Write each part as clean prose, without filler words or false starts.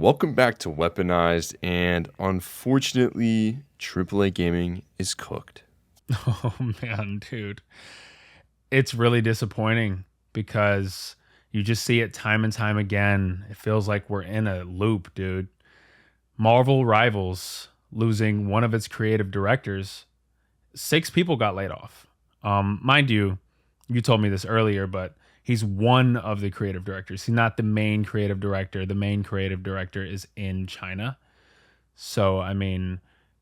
welcome back to Weaponized, and unfortunately, AAA gaming is cooked. Oh man, dude. It's really disappointing because you just see it time and time again. It feels like we're in a loop, dude. Marvel Rivals losing one of its creative directors. 6 people got laid off. Mind you, you told me this earlier, but he's one of the creative directors. He's not the main creative director. The main creative director is in China. So, I mean,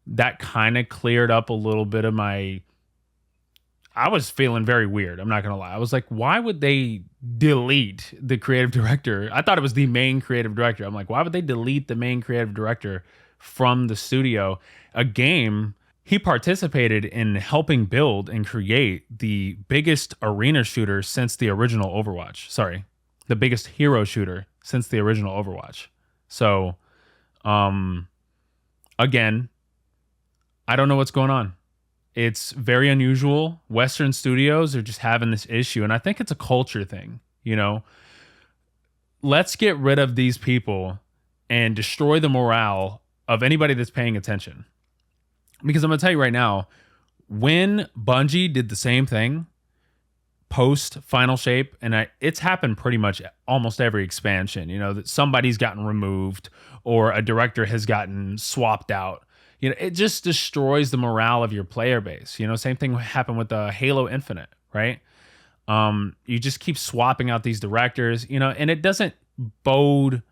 that kind of cleared up a little bit of I was feeling very weird. I'm not going to lie. I was like, why would they delete the creative director? I thought it was the main creative director. I'm like, why would they delete the main creative director from the studio? A game he participated in helping build and create the biggest arena shooter since the original Overwatch. Sorry, the biggest hero shooter since the original Overwatch. So, again, I don't know what's going on. It's very unusual. Western studios are just having this issue, and I think it's a culture thing, you know? Let's get rid of these people and destroy the morale of anybody that's paying attention. Because I'm going to tell you right now, when Bungie did the same thing post Final Shape, and it's happened pretty much almost every expansion, you know, that somebody's gotten removed or a director has gotten swapped out. You know, it just destroys the morale of your player base. You know, same thing happened with Halo Infinite, right? You just keep swapping out these directors, you know, and it doesn't bode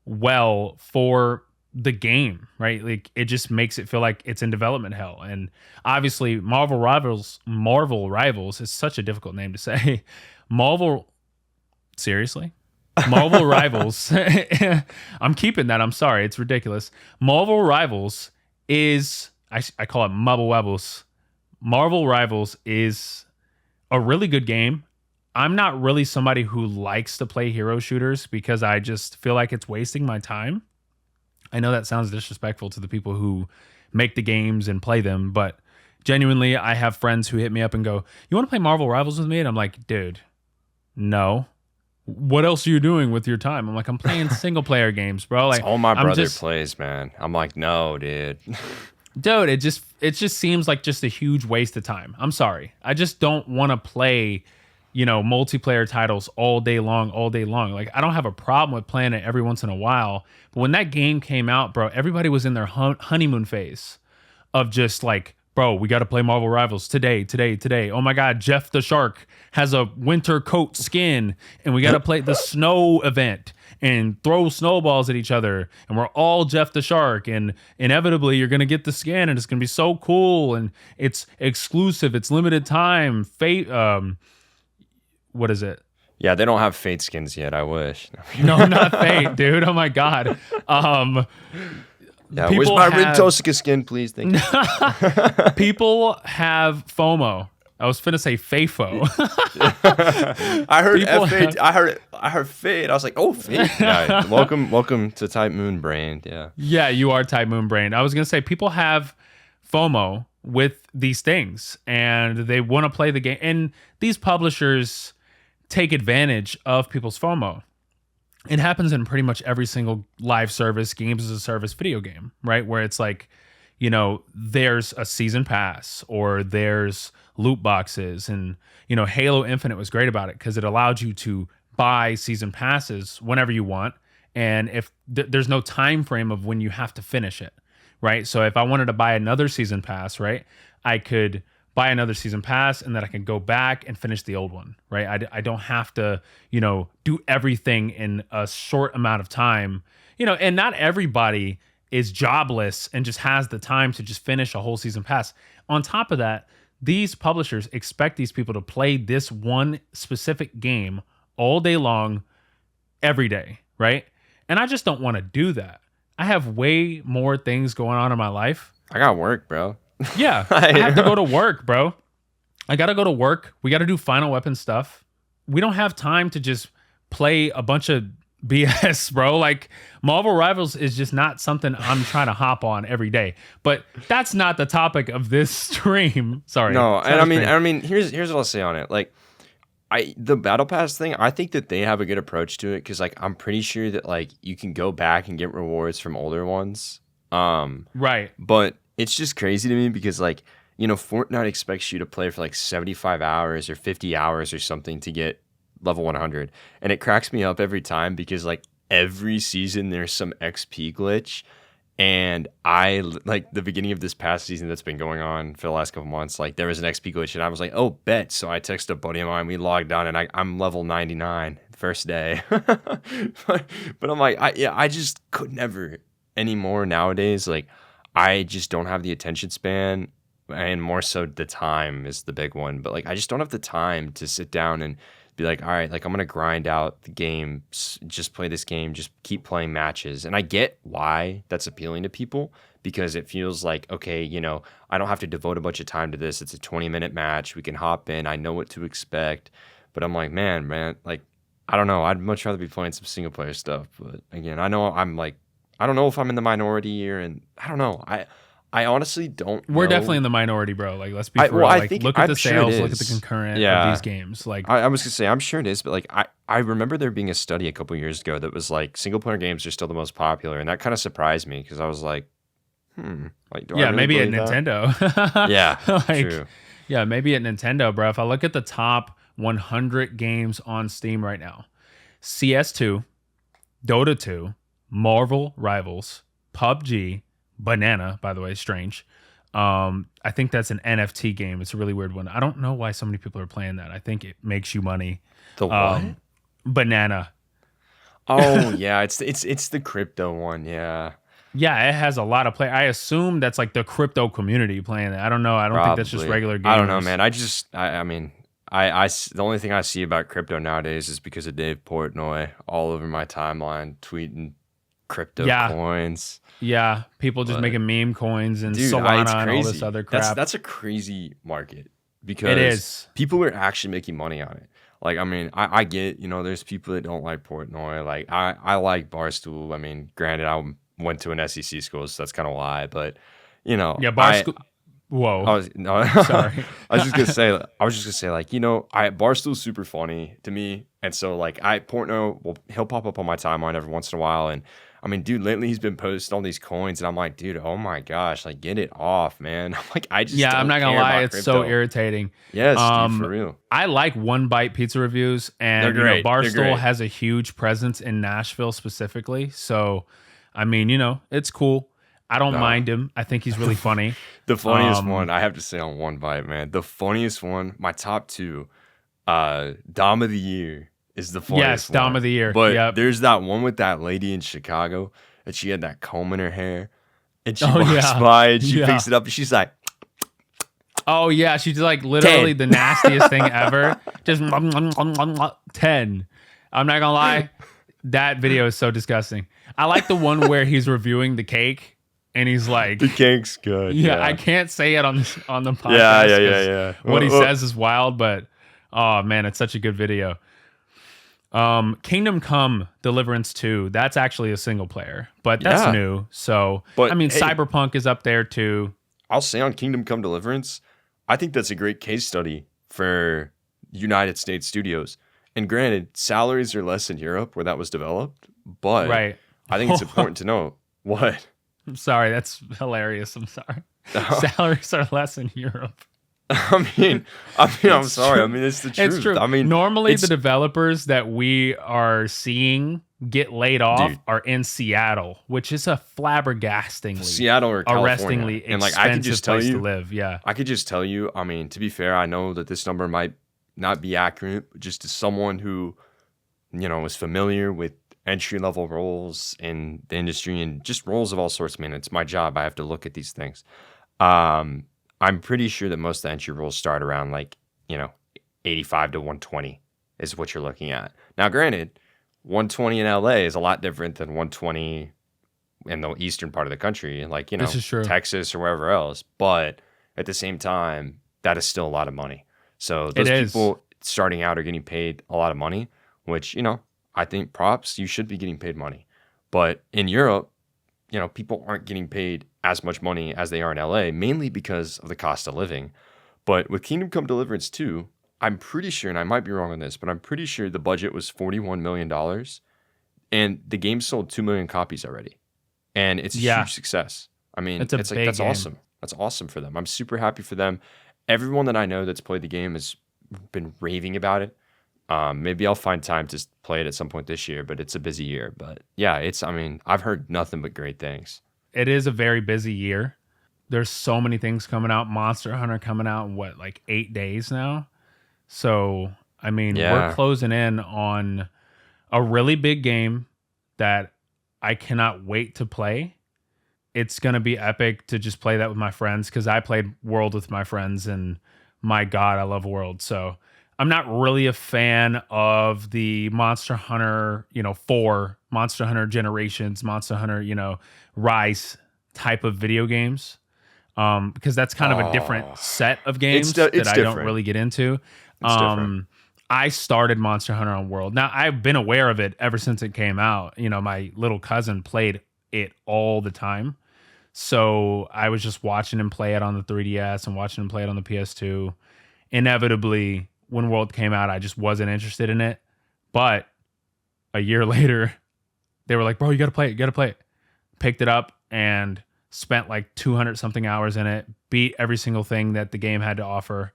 well for the game, right? Like, it just makes it feel like it's in development hell. And obviously, Marvel Rivals is such a difficult name to say. Seriously? Marvel Rivals. I'm keeping that. I'm sorry. It's ridiculous. Marvel Rivals is, I call it Marvel Webbles. Marvel Rivals is a really good game. I'm not really somebody who likes to play hero shooters because I just feel like it's wasting my time. I know that sounds disrespectful to the people who make the games and play them, but genuinely, I have friends who hit me up and go, "You want to play Marvel Rivals with me?" And I'm like, dude, no. What else are you doing with your time? I'm like, I'm playing single player games, bro. Like, It's all my brother plays, man. I'm like, no, dude. Dude, it just seems like just a huge waste of time. I'm sorry. I just don't want to play, you know, multiplayer titles all day long. Like, I don't have a problem with playing it every once in a while. But when that game came out, bro, everybody was in their honeymoon phase of just like, bro, we got to play Marvel Rivals today. Oh my God, Jeff the Shark has a winter coat skin, and we got to play the snow event and throw snowballs at each other, and we're all Jeff the Shark, and inevitably you're going to get the skin, and it's going to be so cool, and it's exclusive, it's limited time. What is it? Yeah, they don't have Fate skins yet. I wish. No, not Fate, dude. Oh my God. Yeah, where's my Rintoska skin, please? Thank you. People have FOMO. I was finna say FAFO. I heard F8. I heard Fate. I was like, oh, Fate. Yeah, welcome to Type Moon Brain. Yeah. Yeah, you are Type Moon Brain. I was gonna say people have FOMO with these things, and they want to play the game. And these publishers take advantage of people's FOMO. It happens in pretty much every single live service, games as a service video game, right? Where it's like, you know, there's a season pass or there's loot boxes. And, you know, Halo Infinite was great about it because it allowed you to buy season passes whenever you want. And if there's no time frame of when you have to finish it, right? So if I wanted to buy another season pass, right, I could buy another season pass and then I can go back and finish the old one, right? I don't have to, you know, do everything in a short amount of time, you know, and not everybody is jobless and just has the time to just finish a whole season pass. On top of that, these publishers expect these people to play this one specific game all day long, every day, right? And I just don't want to do that. I have way more things going on in my life. I got work, bro. Yeah, I have to go to work, bro. I got to go to work. We got to do Final Weapon stuff. We don't have time to just play a bunch of BS, bro. Like, Marvel Rivals is just not something I'm trying to hop on every day. But that's not the topic of this stream. Sorry. No, and I mean, here's what I'll say on it. Like, the battle pass thing, I think that they have a good approach to it because like I'm pretty sure that like you can go back and get rewards from older ones. Right. But it's just crazy to me because like, Fortnite expects you to play for like 75 hours or 50 hours or something to get level 100. And it cracks me up every time because like every season there's some XP glitch. And I like the beginning of this past season that's been going on for the last couple months. Like there was an XP glitch, and I was like, "Oh, bet!" So I texted a buddy of mine. We logged on, and I'm level 99 the first day. but I'm like, I just could never anymore nowadays. Like I just don't have the attention span, and more so the time is the big one. But like I just don't have the time to sit down and be like, all right, like I'm gonna grind out the game, just play this game, just keep playing matches. And I get why that's appealing to people because it feels like, okay, I don't have to devote a bunch of time to this. It's a 20-minute match. We can hop in. I know what to expect. But I'm like, man, like I don't know. I'd much rather be playing some single player stuff. But again, I know I don't know if I'm in the minority here, and I don't know. I honestly don't We're know. definitely in the minority, bro. Like, let's be for real. Like, look at the sales, look at the concurrent of these games. Like, I was gonna say, I'm sure it is, but like, I remember there being a study a couple years ago that was like single player games are still the most popular, and that kind of surprised me because I was like, like, do I really maybe at believe that? Nintendo. Yeah, like, true. Yeah, maybe at Nintendo, bro. If I look at the top 100 games on Steam right now, CS2, Dota 2, Marvel Rivals, PUBG, Banana, by the way, strange. I think that's an NFT game. It's a really weird one. I don't know why so many people are playing that. I think it makes you money. The what? Banana. Oh yeah, it's the crypto one. Yeah. Yeah, it has a lot of play. I assume that's like the crypto community playing it. I don't know. I don't think that's just regular gamers. I don't know, man. I mean, the only thing I see about crypto nowadays is because of Dave Portnoy all over my timeline tweeting crypto coins. Yeah, people just making meme coins and dude, Solana and all this other crap. That's a crazy market because it is. People are actually making money on it. Like, I mean, I get, there's people that don't like Portnoy. Like, I like Barstool. I mean, granted, I went to an SEC school, so that's kind of why. But, yeah, Barstool. Whoa. Sorry. I was just gonna say, like, Barstool's super funny to me, and so like Portnoy, he'll pop up on my timeline every once in a while, and I mean, dude, lately he's been posting all these coins, and I'm like, dude, oh my gosh, like get it off, man. I'm like, I'm not gonna lie, it's so irritating. Yes, dude, for real. I like One Bite pizza reviews, and they're great. Barstool has a huge presence in Nashville specifically. So, I mean, it's cool. I don't mind him. I think he's really funny. The funniest one, I have to say on One Bite, man. The funniest one, my top two, Dom of the Year is the funniest one. Yes, Dom of the Year. But there's that one with that lady in Chicago, and she had that comb in her hair, and she walks by, and she picks it up, and she's like, oh, yeah. She's like literally 10. the nastiest thing ever. Just 10. I'm not going to lie. That video is so disgusting. I like the one where he's reviewing the cake. And he's like, the cake's good. Yeah, I can't say it on the podcast. Yeah. What he says is wild, but oh man, it's such a good video. Kingdom Come Deliverance 2, that's actually a single player, but that's new. So, I mean, Cyberpunk is up there too. I'll say on Kingdom Come Deliverance, I think that's a great case study for United States studios. And granted, salaries are less in Europe where that was developed, but I think it's important to know what. I'm sorry, that's hilarious. I'm sorry. Salaries are less in Europe. I'm sorry. I mean, it's the truth. It's true. I mean, normally the developers that we are seeing get laid off are in Seattle, which is a flabbergastingly, Seattle or California, arrestingly expensive place to live. Yeah, I could just tell you. I mean, to be fair, I know that this number might not be accurate, but just as someone who, is familiar with entry-level roles in the industry and just roles of all sorts, man, it's my job. I have to look at these things. I'm pretty sure that most of the entry roles start around 85 to 120 is what you're looking at. Now, granted, 120 in LA is a lot different than 120 in the eastern part of the country, this is true. Texas or wherever else. But at the same time, that is still a lot of money. So those people starting out are getting paid a lot of money, which, I think props, you should be getting paid money. But in Europe, people aren't getting paid as much money as they are in LA, mainly because of the cost of living. But with Kingdom Come Deliverance 2, I'm pretty sure, and I might be wrong on this, but I'm pretty sure the budget was $41 million, and the game sold 2 million copies already. And it's a Yeah, huge success. I mean, it's a it's like, big that's game. awesome. That's awesome for them. I'm super happy for them. Everyone that I know that's played the game has been raving about it. Maybe I'll find time to play it at some point this year, but it's a busy year. But yeah, I mean, I've heard nothing but great things. It is a very busy year. There's so many things coming out. Monster Hunter coming out in what, like 8 days now? So, I mean, we're Yeah. closing in on a really big game that I cannot wait to play. It's going to be epic to just play that with my friends because I played World with my friends and my God, I love World. So I'm not really a fan of the Monster Hunter, 4 Monster Hunter Generations, Monster Hunter, Rise type of video games. Because that's kind of a different Oh, set of games it's that I don't different. really get into. It's different. I started Monster Hunter on World. Now, I've been aware of it ever since it came out. My little cousin played it all the time. So I was just watching him play it on the 3DS and watching him play it on the PS2. Inevitably, when World came out, I just wasn't interested in it. But a year later, they were like, bro, you got to play it. You got to play it. Picked it up and spent like 200 something hours in it. Beat every single thing that the game had to offer.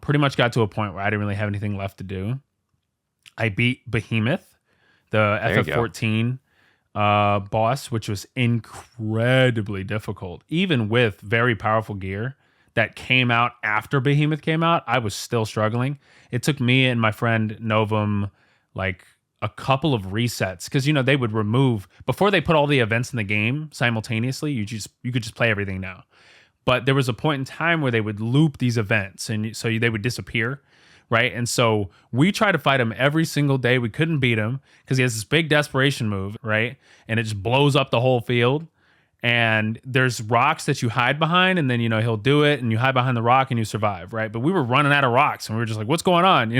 Pretty much got to a point where I didn't really have anything left to do. I beat Behemoth, the There you go. FF14 boss, which was incredibly difficult. Even with very powerful gear that came out after Behemoth came out, I was still struggling. It took me and my friend Novum like a couple of resets because they would remove before they put all the events in the game simultaneously. You could just play everything now. But there was a point in time where they would loop these events, and so they would disappear, right? And so we tried to fight him every single day. We couldn't beat him because he has this big desperation move, right? And it just blows up the whole field. And there's rocks that you hide behind, and then he'll do it, and you hide behind the rock, and you survive, right? But we were running out of rocks, and we were just like, "What's going on?"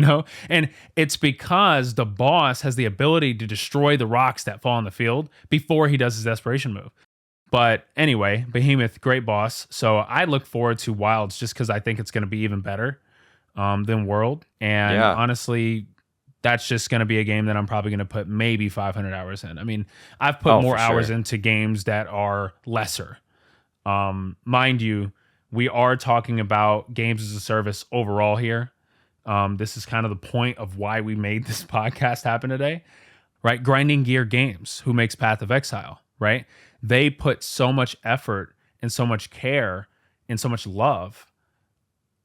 And it's because the boss has the ability to destroy the rocks that fall on the field before he does his desperation move. But anyway, Behemoth, great boss. So I look forward to Wilds just because I think it's going to be even better than World. And Yeah. honestly, that's just going to be a game that I'm probably going to put maybe 500 hours in. I mean, I've put more for hours sure. into games that are lesser. Mind you, we are talking about games as a service overall here. This is kind of the point of why we made this podcast happen today, right? Grinding Gear Games, who makes Path of Exile, right? They put so much effort and so much care and so much love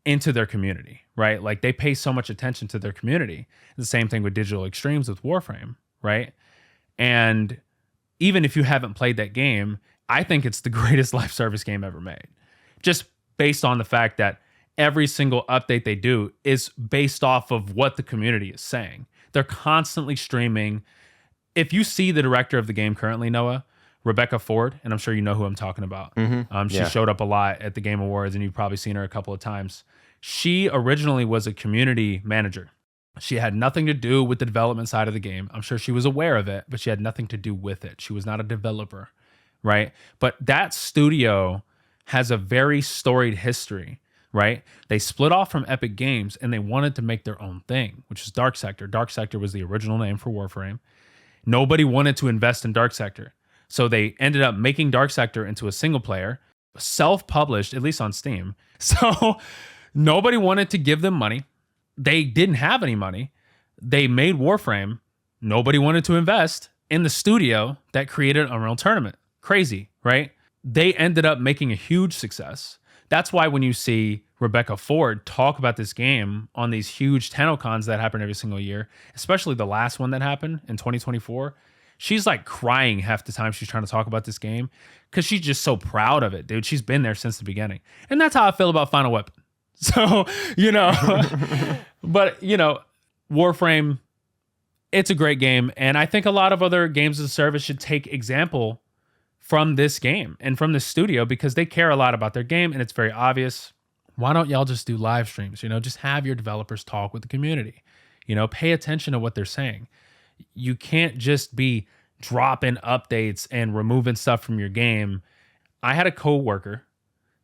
into their community, right? Like they pay so much attention to their community. The same thing with Digital Extremes with Warframe, right? And even if you haven't played that game, I think it's the greatest live service game ever made. Just based on the fact that every single update they do is based off of what the community is saying. They're constantly streaming. If you see the director of the game currently, Noah, Rebecca Ford, and I'm sure you know who I'm talking about. She Yeah. showed up a lot at the Game Awards, and you've probably seen her a couple of times. She originally was a community manager. She had nothing to do with the development side of the game. I'm sure she was aware of it, but she had nothing to do with it. She was not a developer, right? But that studio has a very storied history, right? They split off from Epic Games and they wanted to make their own thing, which is Dark Sector. Dark Sector was the original name for Warframe. Nobody wanted to invest in Dark Sector. So they ended up making Dark Sector into a single player, self-published, at least on Steam. So nobody wanted to give them money. They didn't have any money. They made Warframe. Nobody wanted to invest in the studio that created Unreal Tournament. Crazy, right? They ended up making a huge success. That's why when you see Rebecca Ford talk about this game on these huge TennoCons that happen every single year, especially the last one that happened in 2024, she's like crying half the time she's trying to talk about this game because she's just so proud of it, dude. She's been there since the beginning. And that's how I feel about Final Weapon. So, but, Warframe, it's a great game. And I think a lot of other games as a service should take example from this game and from the studio because they care a lot about their game and it's very obvious. Why don't y'all just do live streams? Just have your developers talk with the community. Pay attention to what they're saying. You can't just be dropping updates and removing stuff from your game. I had a coworker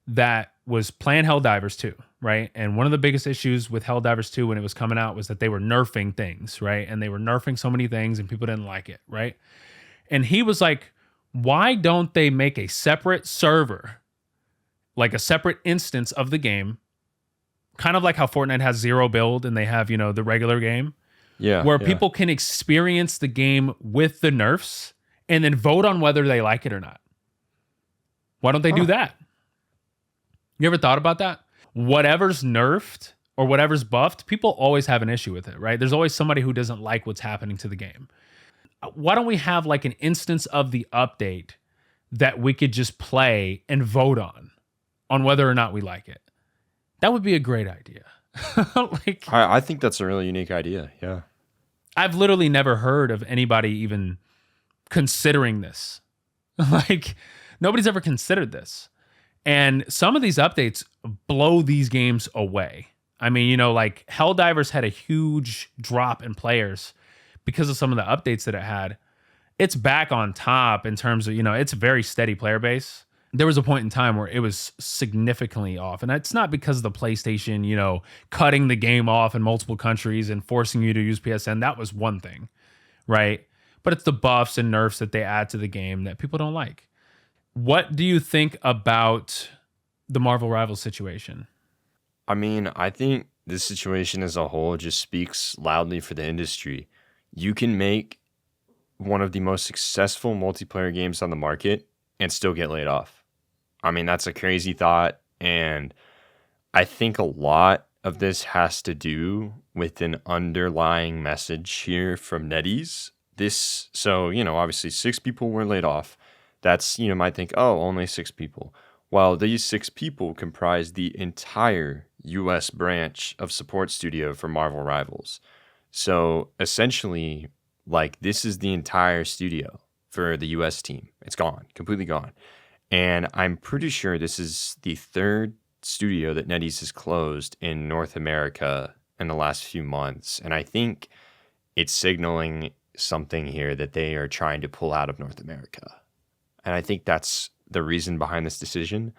that was playing Helldivers 2, right? And one of the biggest issues with Helldivers 2 when it was coming out was that they were nerfing things, right? And they were nerfing so many things and people didn't like it, right? And he was like, why don't they make a separate server, like a separate instance of the game, kind of like how Fortnite has zero build and they have, the regular game, where people can experience the game with the nerfs and then vote on whether they like it or not. Why don't they do that? You ever thought about that? Whatever's nerfed or whatever's buffed, people always have an issue with it, right? There's always somebody who doesn't like what's happening to the game. Why don't we have like an instance of the update that we could just play and vote on whether or not we like it? That would be a great idea. I think that's a really unique idea. Yeah. I've literally never heard of anybody even considering this. Nobody's ever considered this. And some of these updates blow these games away. I mean, like Helldivers had a huge drop in players because of some of the updates that it had. It's back on top in terms of, it's a very steady player base. There was a point in time where it was significantly off. And it's not because of the PlayStation, cutting the game off in multiple countries and forcing you to use PSN. That was one thing, right? But it's the buffs and nerfs that they add to the game that people don't like. What do you think about the Marvel Rivals situation? I mean, I think this situation as a whole just speaks loudly for the industry. You can make one of the most successful multiplayer games on the market and still get laid off. I mean, that's a crazy thought. And I think a lot of this has to do with an underlying message here from NetEase. Obviously 6 people were laid off. That's, might think, oh, only 6 people. While these 6 people comprise the entire US branch of support studio for Marvel Rivals. So essentially, this is the entire studio for the US team. It's gone, completely gone. And I'm pretty sure this is the 3rd studio that NetEase has closed in North America in the last few months. And I think it's signaling something here that they are trying to pull out of North America. And I think that's the reason behind this decision.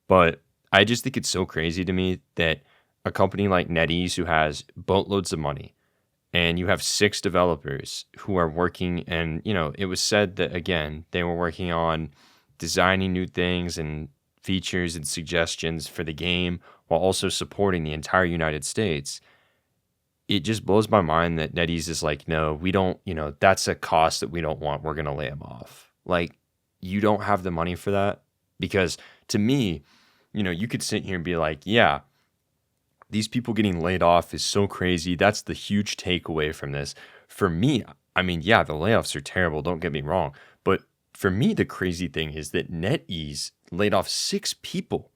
But I just think it's so crazy to me that a company like NetEase, who has boatloads of money, and you have 6 developers who are working, and, it was said that, again, they were working on designing new things and features and suggestions for the game while also supporting the entire United States. It just blows my mind that NetEase is like, no, we don't, that's a cost that we don't want. We're going to lay them off. You don't have the money for that? Because to me, you could sit here and be like, yeah, these people getting laid off is so crazy. That's the huge takeaway from this. For me, I mean, yeah, the layoffs are terrible. Don't get me wrong. But for me, the crazy thing is that NetEase laid off 6 people.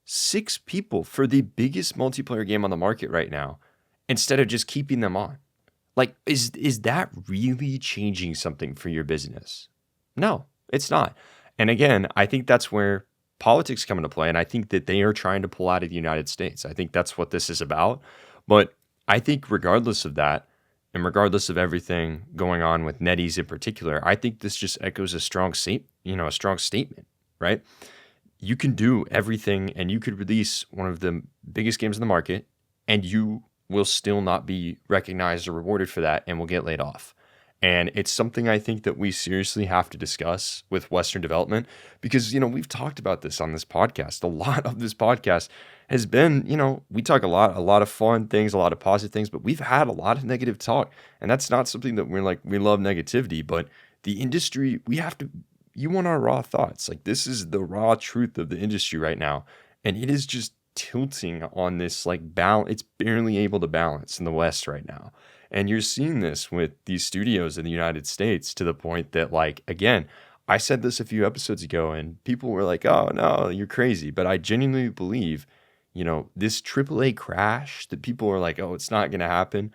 6 people for the biggest multiplayer game on the market right now, instead of just keeping them on. Is that really changing something for your business? No. It's not. And again, I think that's where politics come into play. And I think that they are trying to pull out of the United States. I think that's what this is about. But I think regardless of that, and regardless of everything going on with NetEase in particular, I think this just echoes a strong statement, right? You can do everything and you could release one of the biggest games in the market and you will still not be recognized or rewarded for that and will get laid off. And it's something I think that we seriously have to discuss with Western development because, we've talked about this on this podcast. A lot of this podcast has been, we talk a lot of fun things, a lot of positive things, but we've had a lot of negative talk. And that's not something that we're we love negativity, but the industry, you want our raw thoughts. This is the raw truth of the industry right now. And it is just tilting on this balance. It's barely able to balance in the West right now. And you're seeing this with these studios in the United States to the point that, again, I said this a few episodes ago and people were like, oh, no, you're crazy. But I genuinely believe, this AAA crash that people are like, oh, it's not going to happen.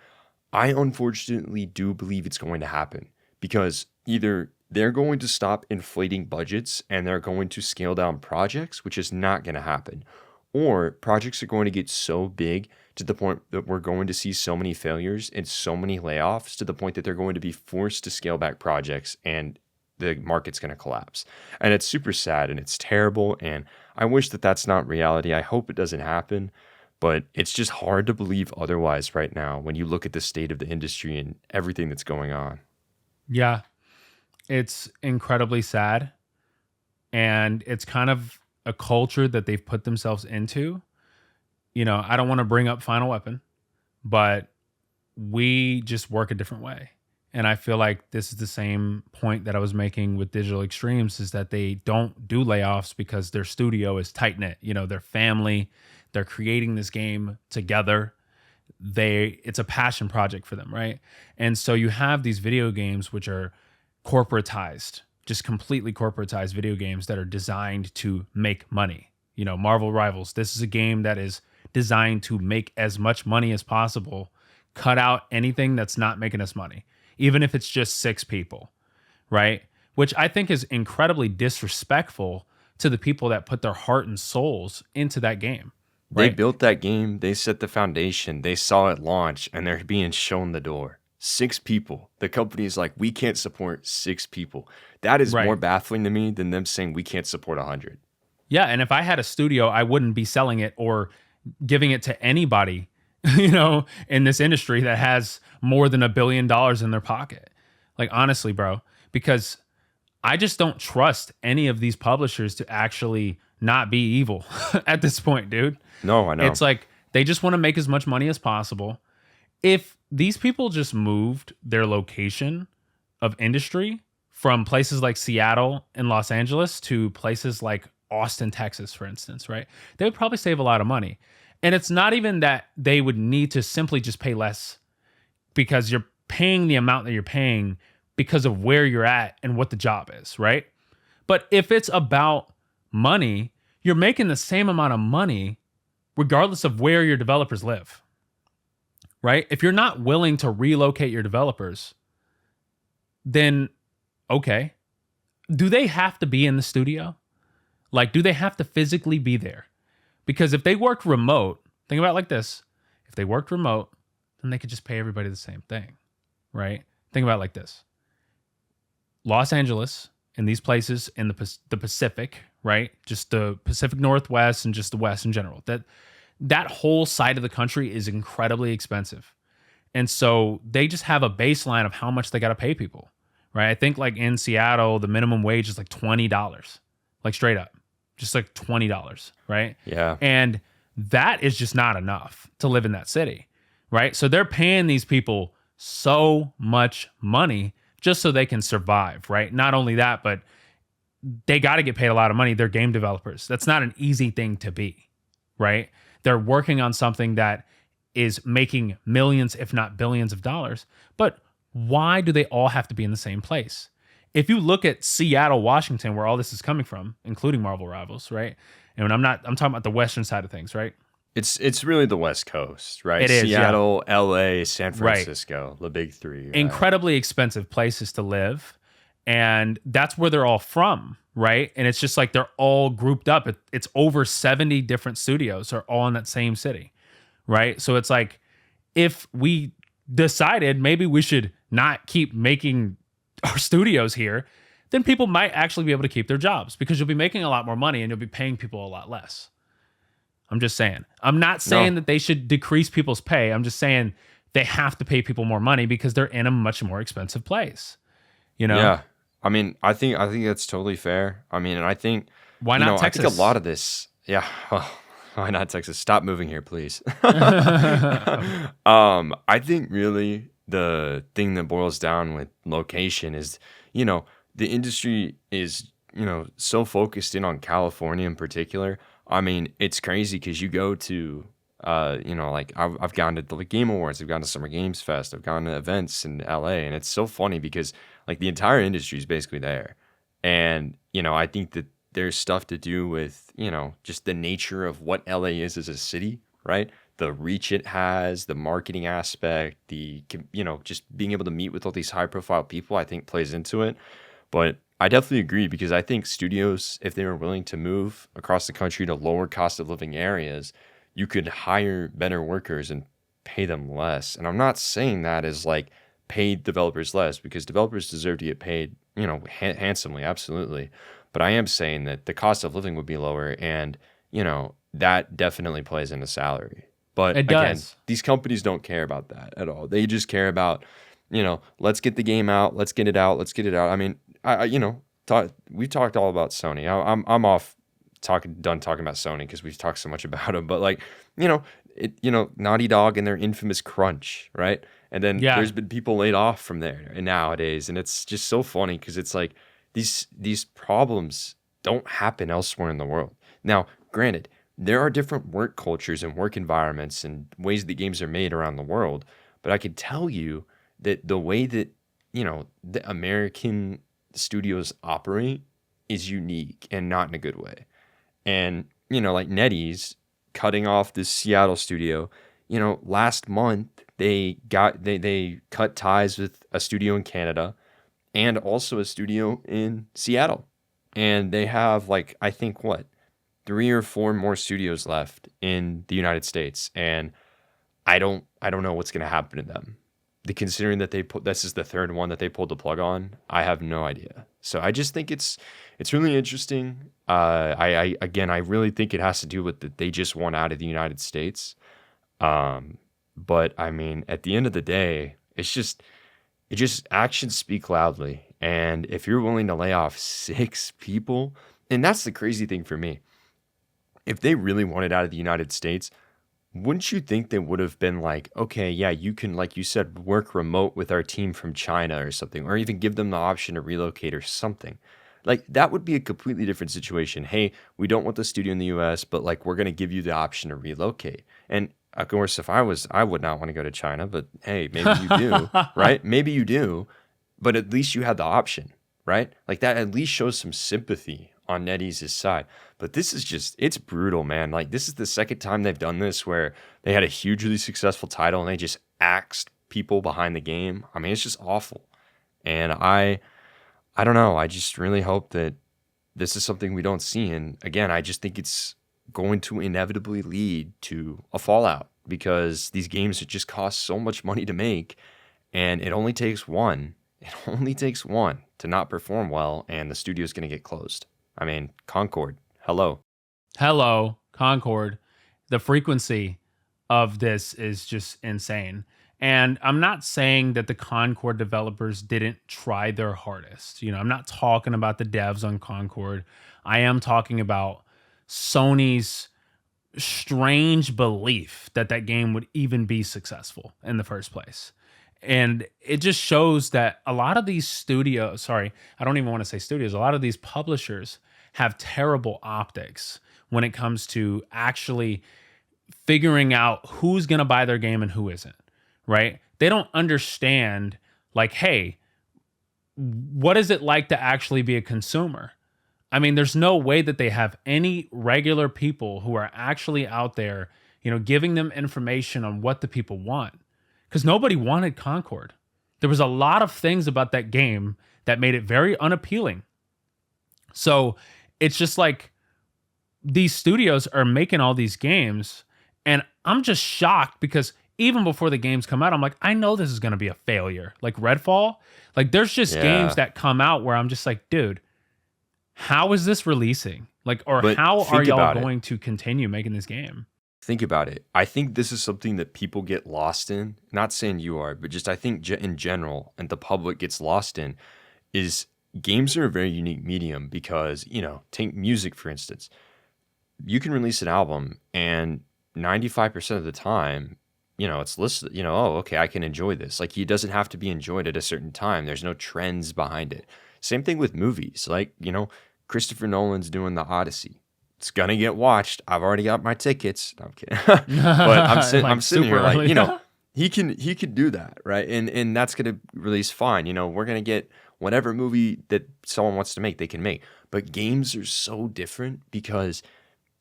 I unfortunately do believe it's going to happen because either they're going to stop inflating budgets and they're going to scale down projects, which is not going to happen. Or projects are going to get so big to the point that we're going to see so many failures and so many layoffs to the point that they're going to be forced to scale back projects and the market's going to collapse. And it's super sad and it's terrible. And I wish that that's not reality. I hope it doesn't happen. But it's just hard to believe otherwise right now when you look at the state of the industry and everything that's going on. Yeah, it's incredibly sad. And it's kind of a culture that they've put themselves into. I don't want to bring up Final Weapon, but we just work a different way. And I feel like this is the same point that I was making with Digital Extremes, is that they don't do layoffs because their studio is tight knit. Their family, they're creating this game together. It's a passion project for them, right? And so you have these video games which are corporatized, just completely corporatized video games that are designed to make money. Marvel Rivals, this is a game that is designed to make as much money as possible, cut out anything that's not making us money, even if it's just 6 people, right? Which I think is incredibly disrespectful to the people that put their heart and souls into that game. They Right? built that game, they set the foundation, they saw it launch, and they're being shown the door. 6 people. The company is like, we can't support 6 people. That is more Right. baffling to me than them saying we can't support 100. Yeah, and if I had a studio, I wouldn't be selling it or giving it to anybody, in this industry that has more than $1 billion in their pocket. Like, honestly, bro, because I just don't trust any of these publishers to actually not be evil at this point, dude. No, I know. It's like they just want to make as much money as possible. If these people just moved their location of industry from places like Seattle and Los Angeles to places like Austin, Texas, for instance, right? They would probably save a lot of money. And it's not even that they would need to simply just pay less, because you're paying the amount that you're paying because of where you're at and what the job is, right? But if it's about money, you're making the same amount of money regardless of where your developers live, right? If you're not willing to relocate your developers, then okay. Do they have to be in the studio? Like, do they have to physically be there? Because if they worked remote, think about it like this. If they worked remote, then they could just pay everybody the same thing, right? Think about it like this. Los Angeles and these places in the Pacific, right? Just the Pacific Northwest and just the West in general. That whole side of the country is incredibly expensive. And so they just have a baseline of how much they got to pay people, right? I think like in Seattle, the minimum wage is like $20, like straight up, just like $20, right? Yeah. And that is just not enough to live in that city, right? So they're paying these people so much money just so they can survive, right? Not only that, but they got to get paid a lot of money. They're game developers. That's not an easy thing to be, right? They're working on something that is making millions, if not billions of dollars. But why do they all have to be in the same place? If you look at Seattle, Washington, where all this is coming from, including Marvel Rivals, right? And I'm talking about the Western side of things, right? It's really the West Coast, right? It is, Seattle, LA, San Right. Francisco, the big 3. Right? Incredibly expensive places to live. And that's where they're all from, right? And it's just like they're all grouped up. It's over 70 different studios are all in that same city, right? So it's like, if we decided maybe we should not keep making our studios here, then people might actually be able to keep their jobs, because you'll be making a lot more money and you'll be paying people a lot less. I'm just saying. I'm not saying that they should decrease people's pay. I'm just saying they have to pay people more money because they're in a much more expensive place. Yeah. I mean, I think that's totally fair. I mean, and I think Why not Texas? I think a lot of this, yeah. Why not Texas? Stop moving here, please. I think really the thing that boils down with location is, the industry is, so focused in on California in particular. I mean, it's crazy because you go to, like I've gone to the Game Awards, I've gone to Summer Games Fest, I've gone to events in LA, and it's so funny because like the entire industry is basically there. And, I think that there's stuff to do with, just the nature of what LA is as a city, right? The reach it has, the marketing aspect, just being able to meet with all these high profile people, I think plays into it. But I definitely agree, because I think studios, if they were willing to move across the country to lower cost of living areas, you could hire better workers and pay them less. And I'm not saying that as like pay developers less, because developers deserve to get paid, handsomely, absolutely. But I am saying that the cost of living would be lower, and, that definitely plays into salary. But It again, does. these companies don't care about that at all. They just care about, let's get the game out, let's get it out, let's get it out. I mean, we talked all about Sony. I'm off done talking about Sony because we've talked so much about them. But like, Naughty Dog and their infamous crunch, right? And then Yeah. there's been people laid off from there and nowadays, and it's just so funny because it's like these problems don't happen elsewhere in the world. Now, granted, there are different work cultures and work environments and ways that games are made around the world, but I could tell you that the way that the American studios operate is unique and not in a good way. And like NetEase cutting off this Seattle studio, last month they cut ties with a studio in Canada and also a studio in Seattle. And they have like, I think what, 3 or 4 more studios left in the United States. And I don't know what's going to happen to them. Considering that this is the third one that they pulled the plug on, I have no idea. So I just think it's really interesting. I really think it has to do with that they just want out of the United States. But I mean, at the end of the day, it just actions speak loudly. And if you're willing to lay off 6 people, and that's the crazy thing for me, if they really wanted out of the United States, wouldn't you think they would have been like, okay, yeah, you can, like you said, work remote with our team from China or something, or even give them the option to relocate or something? Like that would be a completely different situation. Hey, we don't want the studio in the US, but like we're going to give you the option to relocate. And of course, I would not want to go to China, but hey, maybe you do, right? Maybe you do, but at least you had the option, right? Like that at least shows some sympathy on NetEase's side. But this is it's brutal, man. Like this is the second time they've done this where they had a hugely successful title and they just axed people behind the game. I mean, it's just awful. And I don't know. I just really hope that this is something we don't see. And again, I just think it's going to inevitably lead to a fallout because these games just cost so much money to make. And it only takes one. It only takes one to not perform well, and the studio's going to get closed. I mean, Concord, hello. Hello, Concord. The frequency of this is just insane. And I'm not saying that the Concord developers didn't try their hardest. I'm not talking about the devs on Concord. I am talking about Sony's strange belief that that game would even be successful in the first place. And it just shows that a lot of these studios, sorry, I don't even want to say studios, a lot of these publishers have terrible optics when it comes to actually figuring out who's going to buy their game and who isn't, right? They don't understand, like, hey, what is it like to actually be a consumer? I mean, there's no way that they have any regular people who are actually out there, giving them information on what the people want. Because nobody wanted Concord. There was a lot of things about that game that made it very unappealing. So it's just like these studios are making all these games, and I'm just shocked because even before the games come out, I'm like, I know this is going to be a failure. Like Redfall, like there's just games that come out where I'm just like, dude, how is this releasing? Like, or But how are think y'all about it. going to continue making this game? Think about it. I think this is something that people get lost in. Not saying you are, but just I think in general, and the public gets lost in, is games are a very unique medium because, take music, for instance. You can release an album and 95% of the time, it's listed, oh, okay, I can enjoy this. Like, it doesn't have to be enjoyed at a certain time. There's no trends behind it. Same thing with movies. Like, Christopher Nolan's doing the Odyssey. It's gonna get watched. I've already got my tickets. No, I'm kidding. But I'm sitting here like, early. he can do that, right? And that's gonna release fine. We're gonna get whatever movie that someone wants to make, they can make. But games are so different because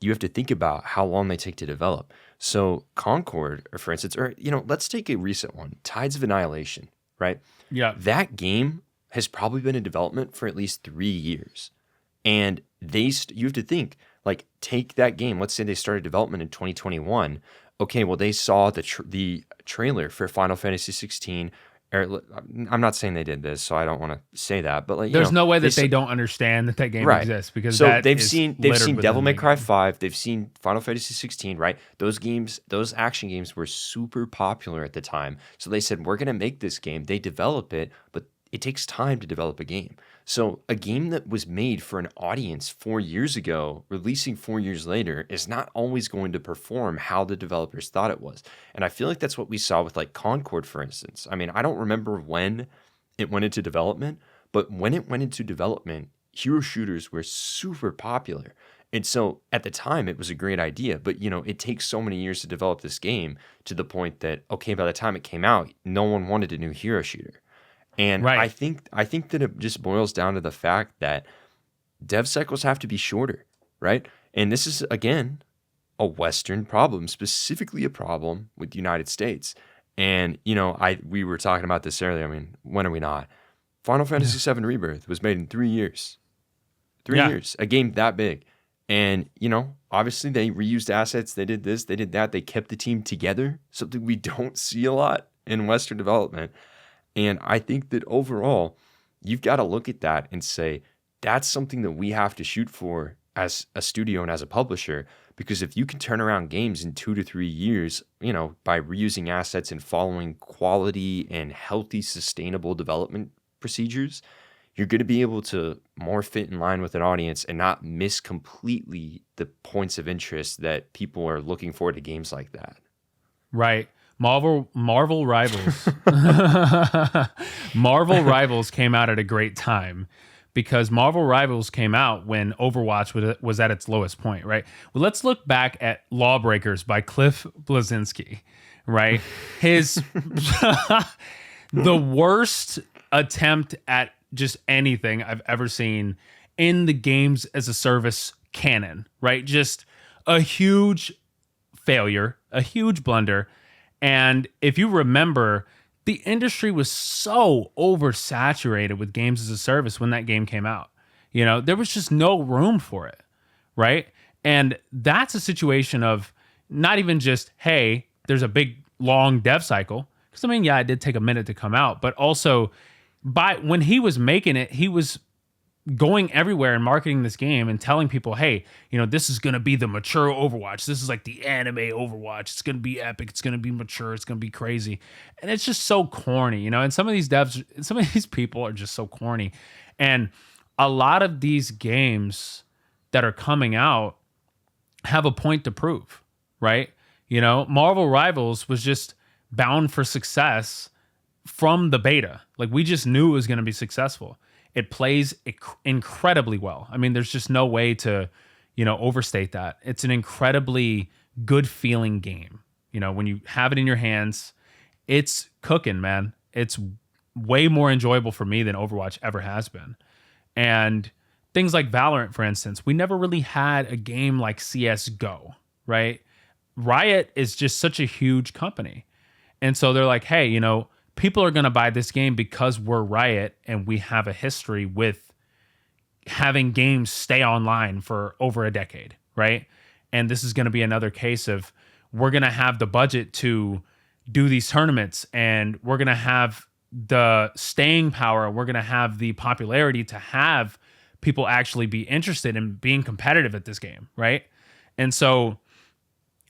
you have to think about how long they take to develop. So Concord, or for instance, or let's take a recent one, Tides of Annihilation, right? Yeah. That game has probably been in development for at least 3 years. And you have to think, like, take that game. Let's say they started development in 2021. Okay, well, they saw the trailer for Final Fantasy 16 or I'm not saying they did this, so I don't want to say that, but like, There's no way that they they don't understand that game right. exists, because So that they've is seen littered Devil within May the Cry game. 5, they've seen Final Fantasy 16, right? Those games, those action games were super popular at the time. So they said, we're going to make this game. They develop it, but it takes time to develop a game. So a game that was made for an audience 4 years ago, releasing 4 years later, is not always going to perform how the developers thought it was. And I feel like that's what we saw with like Concord, for instance. I mean, I don't remember when it went into development, but when it went into development, hero shooters were super popular. And so at the time, it was a great idea. But, it takes so many years to develop this game to the point that, okay, by the time it came out, no one wanted a new hero shooter. And I Right. think that it just boils down to the fact that dev cycles have to be shorter, right? And this is, again, a Western problem, specifically a problem with the United States. And, we were talking about this earlier. I mean, when are we not? Final Fantasy VII Rebirth was made in 3 years. 3 Yeah. years, a game that big. And, obviously they reused assets. They did this, they did that. They kept the team together, something we don't see a lot in Western development. And I think that overall, you've got to look at that and say, that's something that we have to shoot for as a studio and as a publisher. Because if you can turn around games in 2 to 3 years, by reusing assets and following quality and healthy, sustainable development procedures, you're going to be able to more fit in line with an audience and not miss completely the points of interest that people are looking for to games like that. Right. Marvel Rivals. Marvel Rivals came out at a great time, because Marvel Rivals came out when Overwatch was at its lowest point, right? Well, let's look back at Lawbreakers by Cliff Bleszinski, right? His the worst attempt at just anything I've ever seen in the games as a service canon, right? Just a huge failure, a huge blunder. And if you remember, the industry was so oversaturated with games as a service when that game came out. There was just no room for it, right? And that's a situation of not even just, hey, there's a big, long dev cycle. Because, I mean, yeah, it did take a minute to come out. But also, when he was making it, he was going everywhere and marketing this game and telling people, hey, this is going to be the mature Overwatch. This is like the anime Overwatch. It's going to be epic. It's going to be mature. It's going to be crazy. And it's just so corny, and some of these people are just so corny. And a lot of these games that are coming out have a point to prove, right? Marvel Rivals was just bound for success from the beta. Like, we just knew it was going to be successful. It plays incredibly well. I mean, there's just no way to, overstate that. It's an incredibly good feeling game. When you have it in your hands, it's cooking, man. It's way more enjoyable for me than Overwatch ever has been. And things like Valorant, for instance, we never really had a game like CS:GO, right? Riot is just such a huge company. And so they're like, hey, people are going to buy this game because we're Riot and we have a history with having games stay online for over a decade, right? And this is going to be another case of, we're going to have the budget to do these tournaments, and we're going to have the staying power, we're going to have the popularity to have people actually be interested in being competitive at this game, right? And so,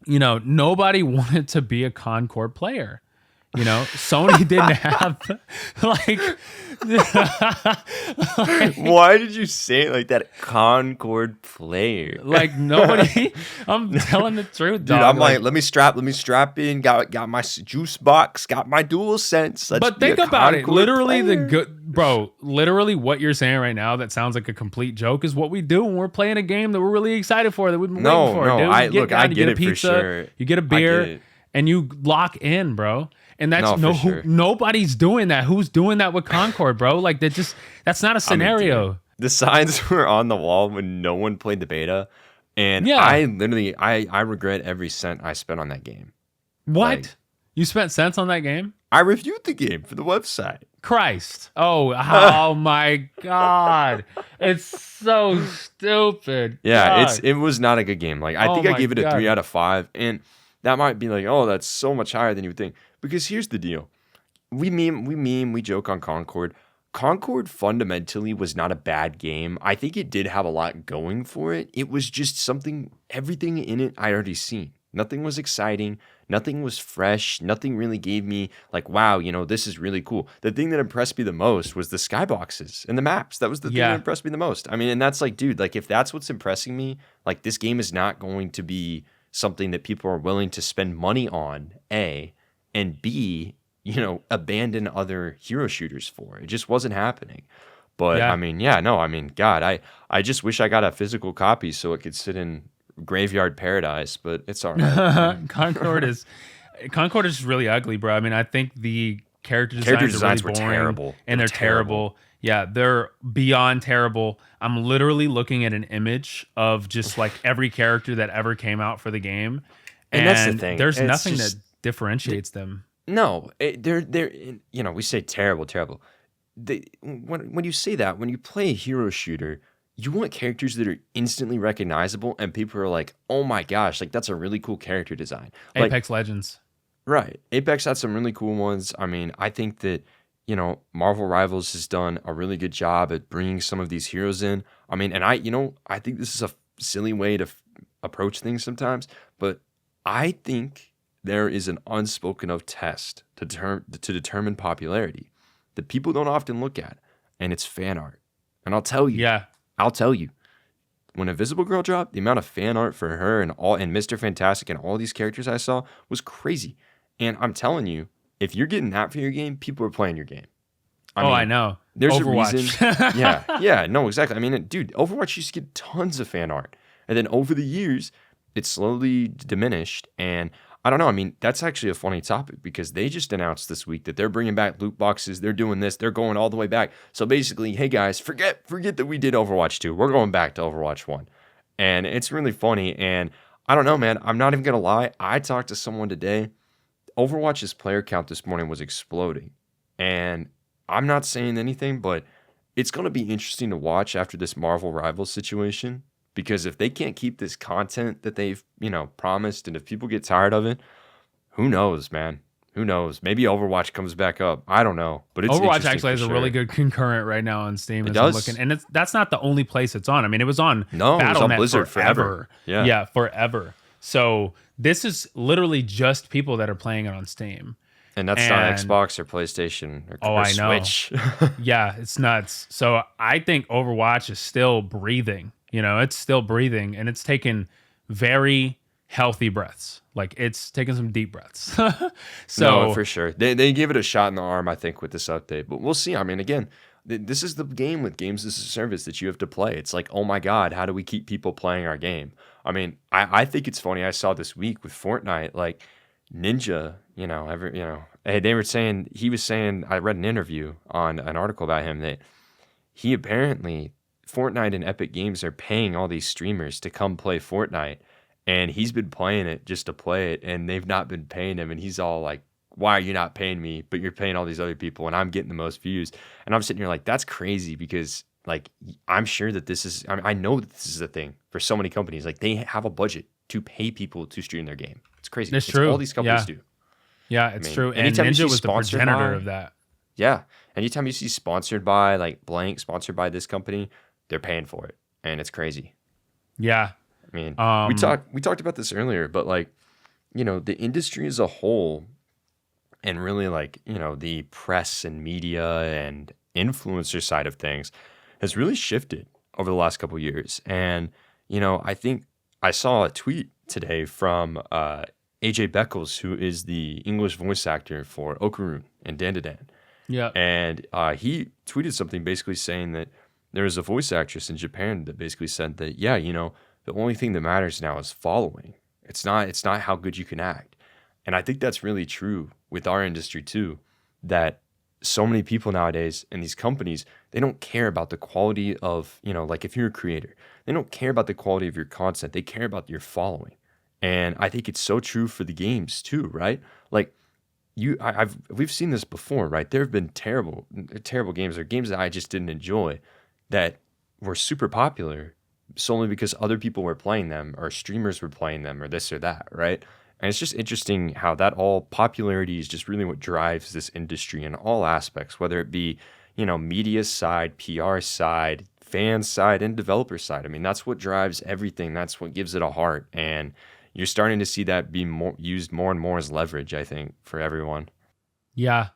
nobody wanted to be a Concord player. Sony didn't have Why did you say it like that? Concord player. Like, nobody. I'm telling the truth, dude. Dog. I'm like, let me strap in. Got my juice box. Got my dual sense. But think about it. Literally, player. Literally, what you're saying right now that sounds like a complete joke is what we do when we're playing a game that we're really excited for, that we've been waiting for. No, dude. I a get it pizza, for sure. You get a beer, and you lock in, bro. And that's nobody's doing that. Who's doing that with Concord, bro? Like, that's not a scenario. I mean, the signs were on the wall when no one played the beta, and yeah. I regret every cent I spent on that game. What? Like, you spent cents on that game? I reviewed the game for the website. Christ. Oh my God. It's so stupid. Yeah, God. it was not a good game. Like, I think I gave it a 3 out of 5, and that might be like, oh, that's so much higher than you would think. Because here's the deal. we joke on Concord. Concord fundamentally was not a bad game. I think it did have a lot going for it. It was just something, everything in it I'd already seen. Nothing was exciting. Nothing was fresh. Nothing really gave me like, wow, this is really cool. The thing that impressed me the most was the skyboxes and the maps. That was the thing that Yeah. impressed me the most. I mean, and that's like, dude, like if that's what's impressing me, like this game is not going to be something that people are willing to spend money on, A, and B, abandon other hero shooters for. It just wasn't happening. But I Yeah. mean, yeah, no, I mean, God, I just wish I got a physical copy so it could sit in graveyard paradise, but it's all right. Concord is really ugly, bro. I mean, I think the Character designs are really designs were boring terrible. and they're terrible. Yeah, they're beyond terrible. I'm literally looking at an image of just like every character that ever came out for the game, And that's the thing. there's It's nothing just- that differentiates them. No, they're we say terrible. When you say that, when you play a hero shooter, you want characters that are instantly recognizable, and people are like, "Oh my gosh, like that's a really cool character design." Like, Apex Legends. right. Apex had some really cool ones. I mean, I think that, Marvel Rivals has done a really good job at bringing some of these heroes in. I mean, and I think this is a silly way to approach things sometimes, but I think there is an unspoken of test to determine popularity that people don't often look at, and it's fan art. And Yeah. I'll tell you, when Invisible Girl dropped, the amount of fan art for her and Mr. Fantastic and all these characters I saw was crazy. And I'm telling you, if you're getting that for your game, people are playing your game. I know. There's Overwatch. a reason. Yeah, no, exactly. I mean, dude, Overwatch used to get tons of fan art. And then over the years, it slowly diminished. And I don't know. I mean, that's actually a funny topic because they just announced this week that they're bringing back loot boxes. They're doing this. They're going all the way back. So basically, hey guys, forget that we did Overwatch 2. We're going back to Overwatch 1. And it's really funny. And I don't know, man. I'm not even going to lie. I talked to someone today. Overwatch's player count this morning was exploding. And I'm not saying anything, but it's going to be interesting to watch after this Marvel Rivals situation. Because if they can't keep this content that they've, promised, and if people get tired of it, who knows, man? Who knows? Maybe Overwatch comes back up. I don't know. But it's Overwatch interesting actually has for a really sure. good concurrent right now on Steam. It As I'm does? looking, and that's not the only place it's on. I mean, it was on No, it was on Battle.net Blizzard forever. Yeah. Yeah, forever. So this is literally just people that are playing it on Steam. And that's not Xbox or PlayStation or I know. Switch. Yeah, it's nuts. So I think Overwatch is still breathing. It's still breathing, and it's taking very healthy breaths. Like it's taking some deep breaths. So No, for sure. They gave it a shot in the arm, I think, with this update. But we'll see. I mean, again, this is the game with games as a service that you have to play. It's like, oh my God, how do we keep people playing our game? I mean, I think it's funny. I saw this week with Fortnite, like Ninja, he was saying, I read an interview on an article about him that he apparently, Fortnite and Epic Games are paying all these streamers to come play Fortnite, and he's been playing it just to play it, and they've not been paying him, and he's all like, why are you not paying me, but you're paying all these other people, and I'm getting the most views? And I'm sitting here like, that's crazy, because like, I'm sure that I know that this is a thing for so many companies. Like, they have a budget to pay people to stream their game. It's crazy. It's true. All these companies do. Yeah, it's true. And anytime you see Ninja was the sponsored progenitor by- of that. Yeah. Anytime you see sponsored by like blank, sponsored by this company, they're paying for it. And it's crazy. Yeah. I mean, we talked about this earlier, but like, the industry as a whole and really like, the press and media and influencer side of things has really shifted over the last couple of years. And, I think I saw a tweet today from AJ Beckles, who is the English voice actor for Okarun and Dandadan. Yeah. And he tweeted something basically saying that there was a voice actress in Japan that basically said that, yeah, the only thing that matters now is following. It's not how good you can act. And I think that's really true with our industry too, that so many people nowadays in these companies, they don't care about the quality of, like if you're a creator, they don't care about the quality of your content. They care about your following. And I think it's so true for the games too, right? Like we've seen this before, right? There have been terrible games or games that I just didn't enjoy that were super popular solely because other people were playing them or streamers were playing them or this or that, right? And it's just interesting how that all popularity is just really what drives this industry in all aspects, whether it be, media side, PR side, fan side, and developer side. I mean, that's what drives everything. That's what gives it a heart. And you're starting to see that be used more and more as leverage, I think, for everyone. Yeah,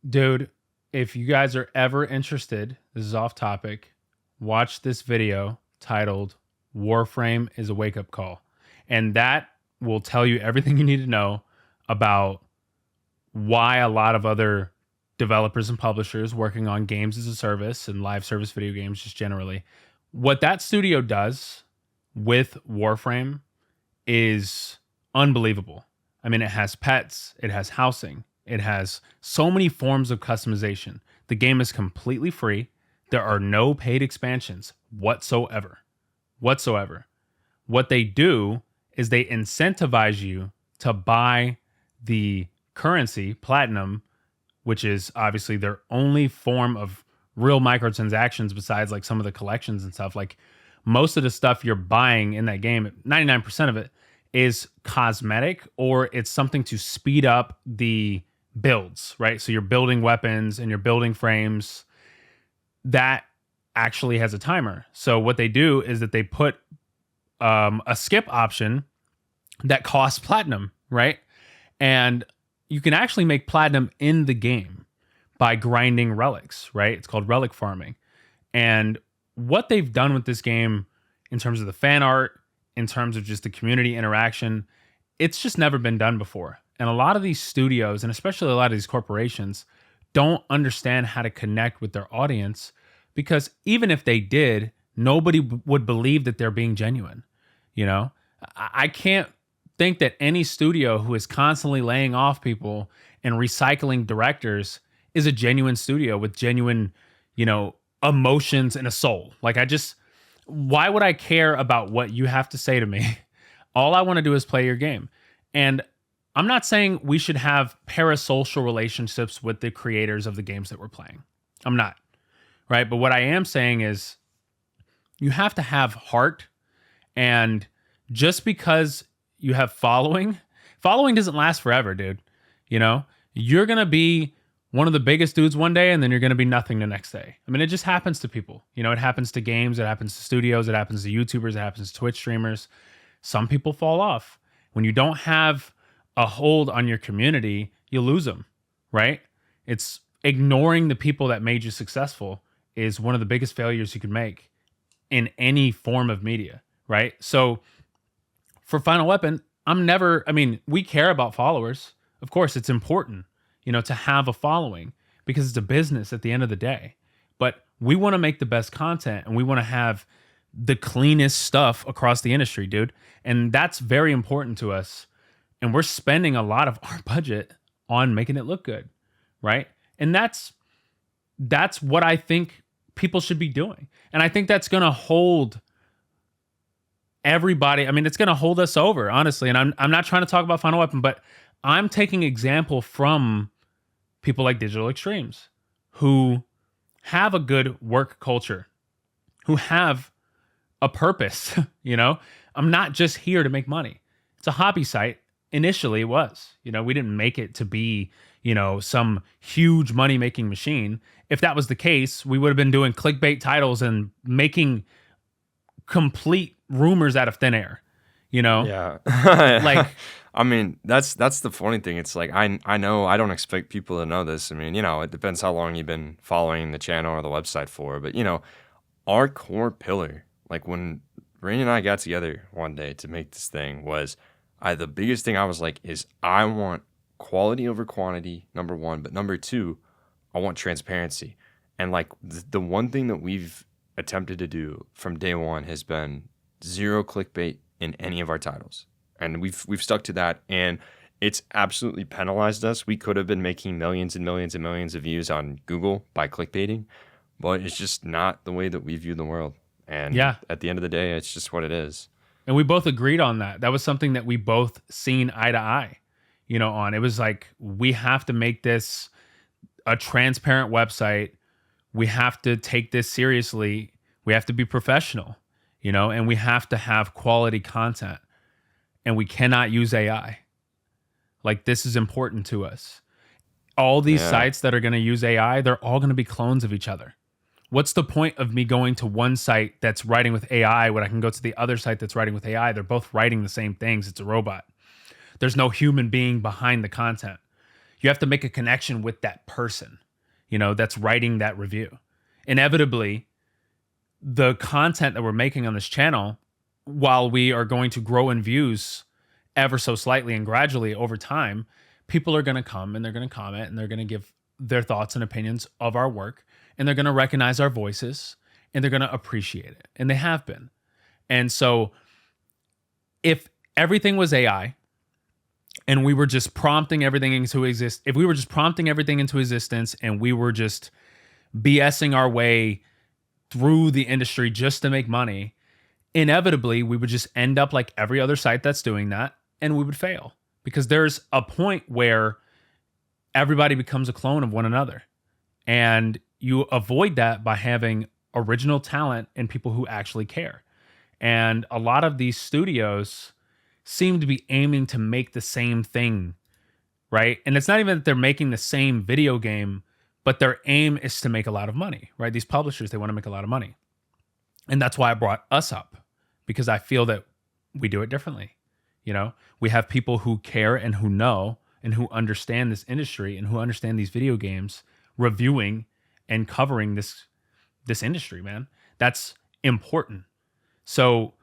dude, if you guys are ever interested, this is off topic, watch this video titled Warframe is a Wake Up Call. And that will tell you everything you need to know about why a lot of other developers and publishers working on games as a service and live service video games just generally, what that studio does with Warframe is unbelievable. I mean, it has pets, it has housing, it has so many forms of customization. The game is completely free. There are no paid expansions whatsoever. Whatsoever. What they do is they incentivize you to buy the currency, platinum, which is obviously their only form of real microtransactions besides like some of the collections and stuff. Like most of the stuff you're buying in that game, 99% of it is cosmetic or it's something to speed up the builds, right? So you're building weapons and you're building frames. That actually has a timer. So what they do is that they put a skip option that costs platinum, right? And you can actually make platinum in the game by grinding relics, right? It's called relic farming. And what they've done with this game in terms of the fan art, in terms of just the community interaction, it's just never been done before. And a lot of these studios, and especially a lot of these corporations, don't understand how to connect with their audience because even if they did, nobody would believe that they're being genuine. You know, I can't think that any studio who is constantly laying off people and recycling directors is a genuine studio with genuine, emotions and a soul. Like why would I care about what you have to say to me? All I want to do is play your game. And I'm not saying we should have parasocial relationships with the creators of the games that we're playing. I'm not, right? But what I am saying is you have to have heart, and just because you have following doesn't last forever, dude. You're going to be one of the biggest dudes one day and then you're going to be nothing the next day. I mean, it just happens to people. It happens to games, it happens to studios, it happens to YouTubers, it happens to Twitch streamers. Some people fall off. When you don't have a hold on your community, you lose them, right? It's ignoring the people that made you successful is one of the biggest failures you can make in any form of media, right? So for Final Weapon, we care about followers. Of course, it's important, to have a following because it's a business at the end of the day. But we want to make the best content and we want to have the cleanest stuff across the industry, dude. And that's very important to us. And we're spending a lot of our budget on making it look good, right? And that's what I think people should be doing. And I think that's going to hold everybody. I mean, it's going to hold us over, honestly. And I'm not trying to talk about Final Weapon, but I'm taking example from people like Digital Extremes who have a good work culture, who have a purpose. I'm not just here to make money. It's a hobby site. Initially it was, we didn't make it to be, some huge money making machine. If that was the case, we would have been doing clickbait titles and making complete rumors out of thin air, Yeah. like, I mean, that's the funny thing. It's like, I know I don't expect people to know this. I mean, it depends how long you've been following the channel or the website for, but our core pillar, like when Rain and I got together one day to make this thing was, the biggest thing I was like is I want quality over quantity, number one, but number two, I want transparency. And like the one thing that we've attempted to do from day one has been zero clickbait in any of our titles. And we've stuck to that, and it's absolutely penalized us. We could have been making millions and millions and millions of views on Google by clickbaiting, but it's just not the way that we view the world. And yeah, at the end of the day, it's just what it is. and we both agreed on that. That was something that we both seen eye to eye, on. It was like, we have to make this a transparent website. We have to take this seriously. We have to be professional, and we have to have quality content. and we cannot use AI. Like, this is important to us. All these Yeah. sites that are going to use AI, they're all going to be clones of each other. What's the point of me going to one site that's writing with AI when I can go to the other site that's writing with AI? They're both writing the same things. It's a robot. There's no human being behind the content. You have to make a connection with that person, that's writing that review. Inevitably, the content that we're making on this channel, while we are going to grow in views ever so slightly and gradually over time, people are going to come and they're going to comment and they're going to give their thoughts and opinions of our work, and they're going to recognize our voices and they're going to appreciate it. And they have been. And so if everything was AI and we were just prompting everything into if we were just prompting everything into existence and we were just BSing our way through the industry just to make money, inevitably we would just end up like every other site that's doing that, and we would fail, because there's a point where everybody becomes a clone of one another, and you avoid that by having original talent and people who actually care. And a lot of these studios seem to be aiming to make the same thing, right? And it's not even that they're making the same video game, but their aim is to make a lot of money, right? These publishers, they want to make a lot of money. And that's why I brought us up, because I feel that we do it differently. We have people who care and who know and who understand this industry and who understand these video games, reviewing and covering this industry, man. That's important. So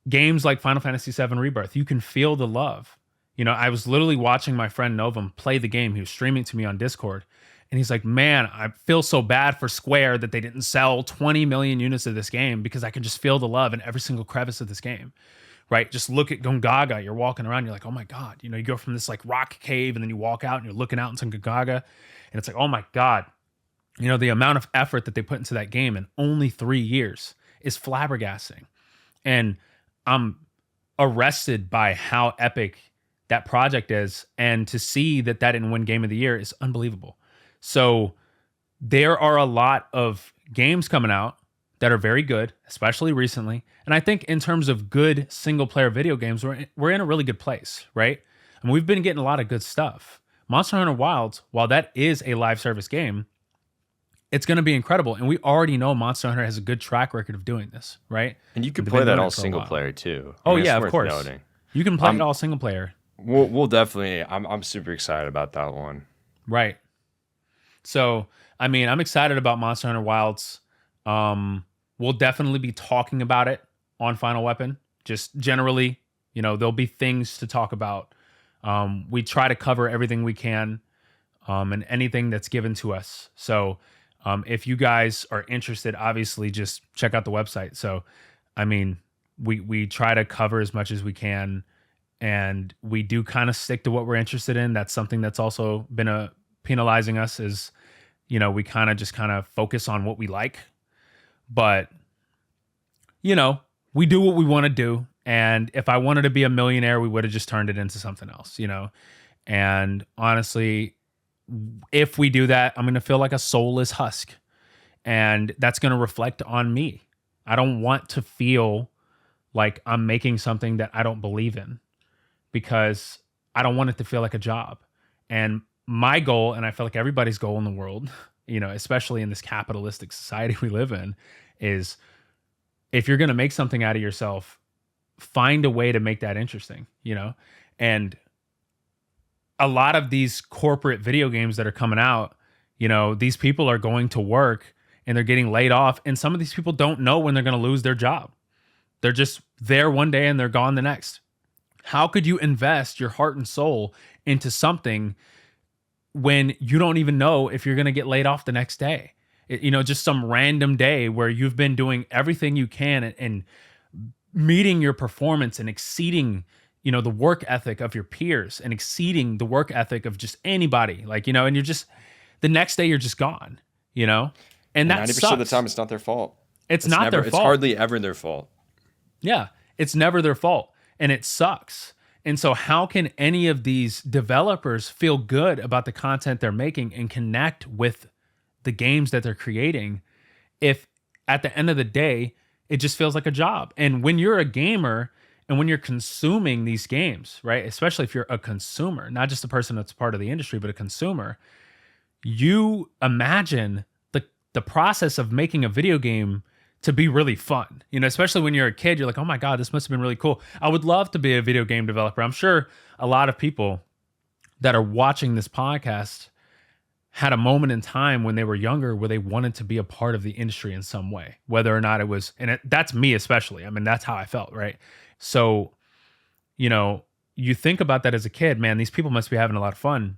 games like Final Fantasy VII Rebirth, you can feel the love. I was literally watching my friend Novum play the game. He was streaming to me on Discord. And he's like, man, I feel so bad for Square that they didn't sell 20 million units of this game, because I can just feel the love in every single crevice of this game, right? Just look at Gongaga. You're walking around, you're like, oh my God. You go from this like rock cave, and then you walk out and you're looking out into Gongaga, and it's like, oh my God. The amount of effort that they put into that game in only 3 years is flabbergasting. And I'm arrested by how epic that project is. And to see that didn't win Game of the Year is unbelievable. So there are a lot of games coming out that are very good, especially recently. And I think in terms of good single player video games, we're in a really good place, right? And we've been getting a lot of good stuff. Monster Hunter Wilds, while that is a live service game, it's going to be incredible. And we already know Monster Hunter has a good track record of doing this, right? And you can play that all single player too. Oh yeah, of course. Noting. You can play it all single player. We'll definitely, I'm super excited about that one. Right. So, I'm excited about Monster Hunter Wilds. We'll definitely be talking about it on Final Weapon. Just generally, there'll be things to talk about. We try to cover everything we can, and anything that's given to us. So, if you guys are interested, obviously just check out the website. So, we try to cover as much as we can, and we do kind of stick to what we're interested in. That's something that's also been penalizing us, is, we kind of focus on what we like. But, we do what we want to do. And if I wanted to be a millionaire, we would have just turned it into something else, And honestly, if we do that, I'm going to feel like a soulless husk. And that's going to reflect on me. I don't want to feel like I'm making something that I don't believe in, because I don't want it to feel like a job. And my goal, and I feel like everybody's goal in the world, especially in this capitalistic society we live in, is if you're going to make something out of yourself, find a way to make that interesting, And a lot of these corporate video games that are coming out, these people are going to work and they're getting laid off. And some of these people don't know when they're going to lose their job. They're just there one day and they're gone the next. How could you invest your heart and soul into something when you don't even know if you're going to get laid off the next day? Just some random day where you've been doing everything you can and meeting your performance and exceeding, the work ethic of your peers and exceeding the work ethic of just anybody. And you're just, the next day you're just gone, And that 90% of the time, it's not their fault. It's not their fault. It's hardly ever their fault. Yeah, it's never their fault. And it sucks. And so how can any of these developers feel good about the content they're making and connect with the games that they're creating if at the end of the day, it just feels like a job? And when you're a gamer And when you're consuming these games, right, especially if you're a consumer, not just a person that's part of the industry, but a consumer, you imagine the process of making a video game to be really fun. Especially when you're a kid, you're like, oh my God, this must have been really cool. I would love to be a video game developer. I'm sure a lot of people that are watching this podcast had a moment in time when they were younger where they wanted to be a part of the industry in some way, whether or not it was, that's me especially. I mean, that's how I felt, right? So, you think about that as a kid, man, these people must be having a lot of fun.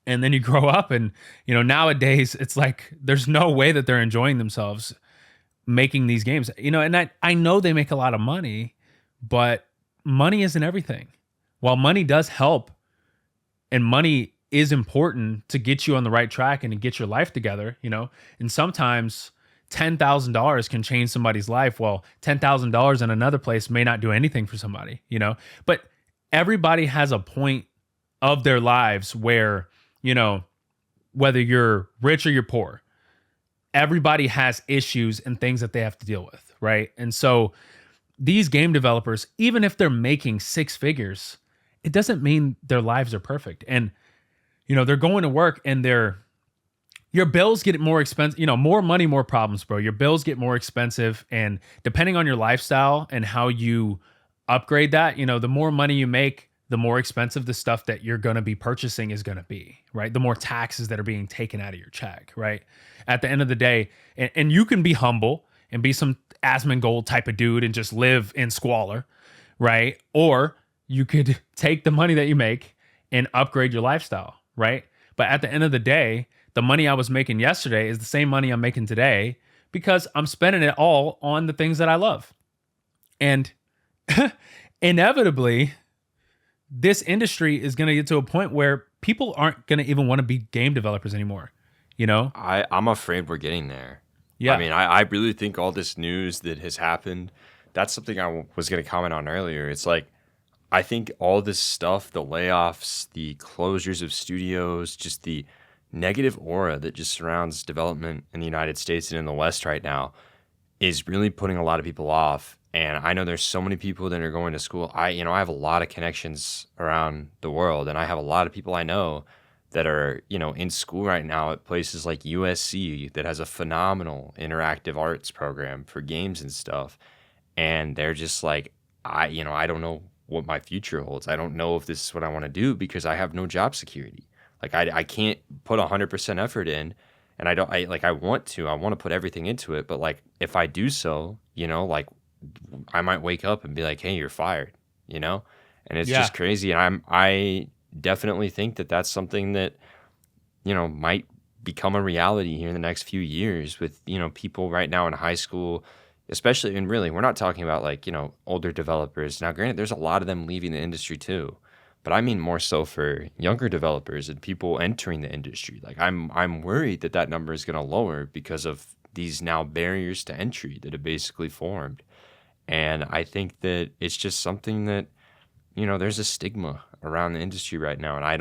And then you grow up and, nowadays it's like, there's no way that they're enjoying themselves making these games, and I know they make a lot of money, but money isn't everything. While money does help and money is important to get you on the right track and to get your life together, and sometimes $10,000 can change somebody's life. Well, $10,000 in another place may not do anything for somebody, but everybody has a point of their lives where, whether you're rich or you're poor, everybody has issues and things that they have to deal with, right? And so these game developers, even if they're making six figures, it doesn't mean their lives are perfect. And, they're going to work and your bills get more expensive, more money, more problems, bro. Your bills get more expensive. And depending on your lifestyle and how you upgrade that, the more money you make, the more expensive the stuff that you're going to be purchasing is going to be, right? The more taxes that are being taken out of your check, right? At the end of the day, and you can be humble and be some Asmongold type of dude and just live in squalor, right? Or you could take the money that you make and upgrade your lifestyle, right? But at the end of the day, the money I was making yesterday is the same money I'm making today because I'm spending it all on the things that I love. And inevitably, this industry is going to get to a point where people aren't going to even want to be game developers anymore, I'm afraid we're getting there. Yeah. I mean, I really think all this news that has happened, that's something I was going to comment on earlier. It's like, I think all this stuff, the layoffs, the closures of studios, just the negative aura that just surrounds development in the United States and in the West right now is really putting a lot of people off. And I know there's so many people that are going to school. I have a lot of connections around the world, and I have a lot of people I know that are, in school right now at places like USC that has a phenomenal interactive arts program for games and stuff. And they're just like, I don't know what my future holds. I don't know if this is what I want to do because I have no job security. Like I can't put 100% effort in, and I want to put everything into it. But like, if I do so, like I might wake up and be like, hey, you're fired, and it's just crazy. And I definitely think that that's something that, might become a reality here in the next few years with, people right now in high school, especially. And really, we're not talking about like, older developers. Now, granted, there's a lot of them leaving the industry too, but I mean more so for younger developers and people entering the industry. Like I'm worried that number is going to lower because of these now barriers to entry that have basically formed. And I think that it's just something that, there's a stigma around the industry right now, and I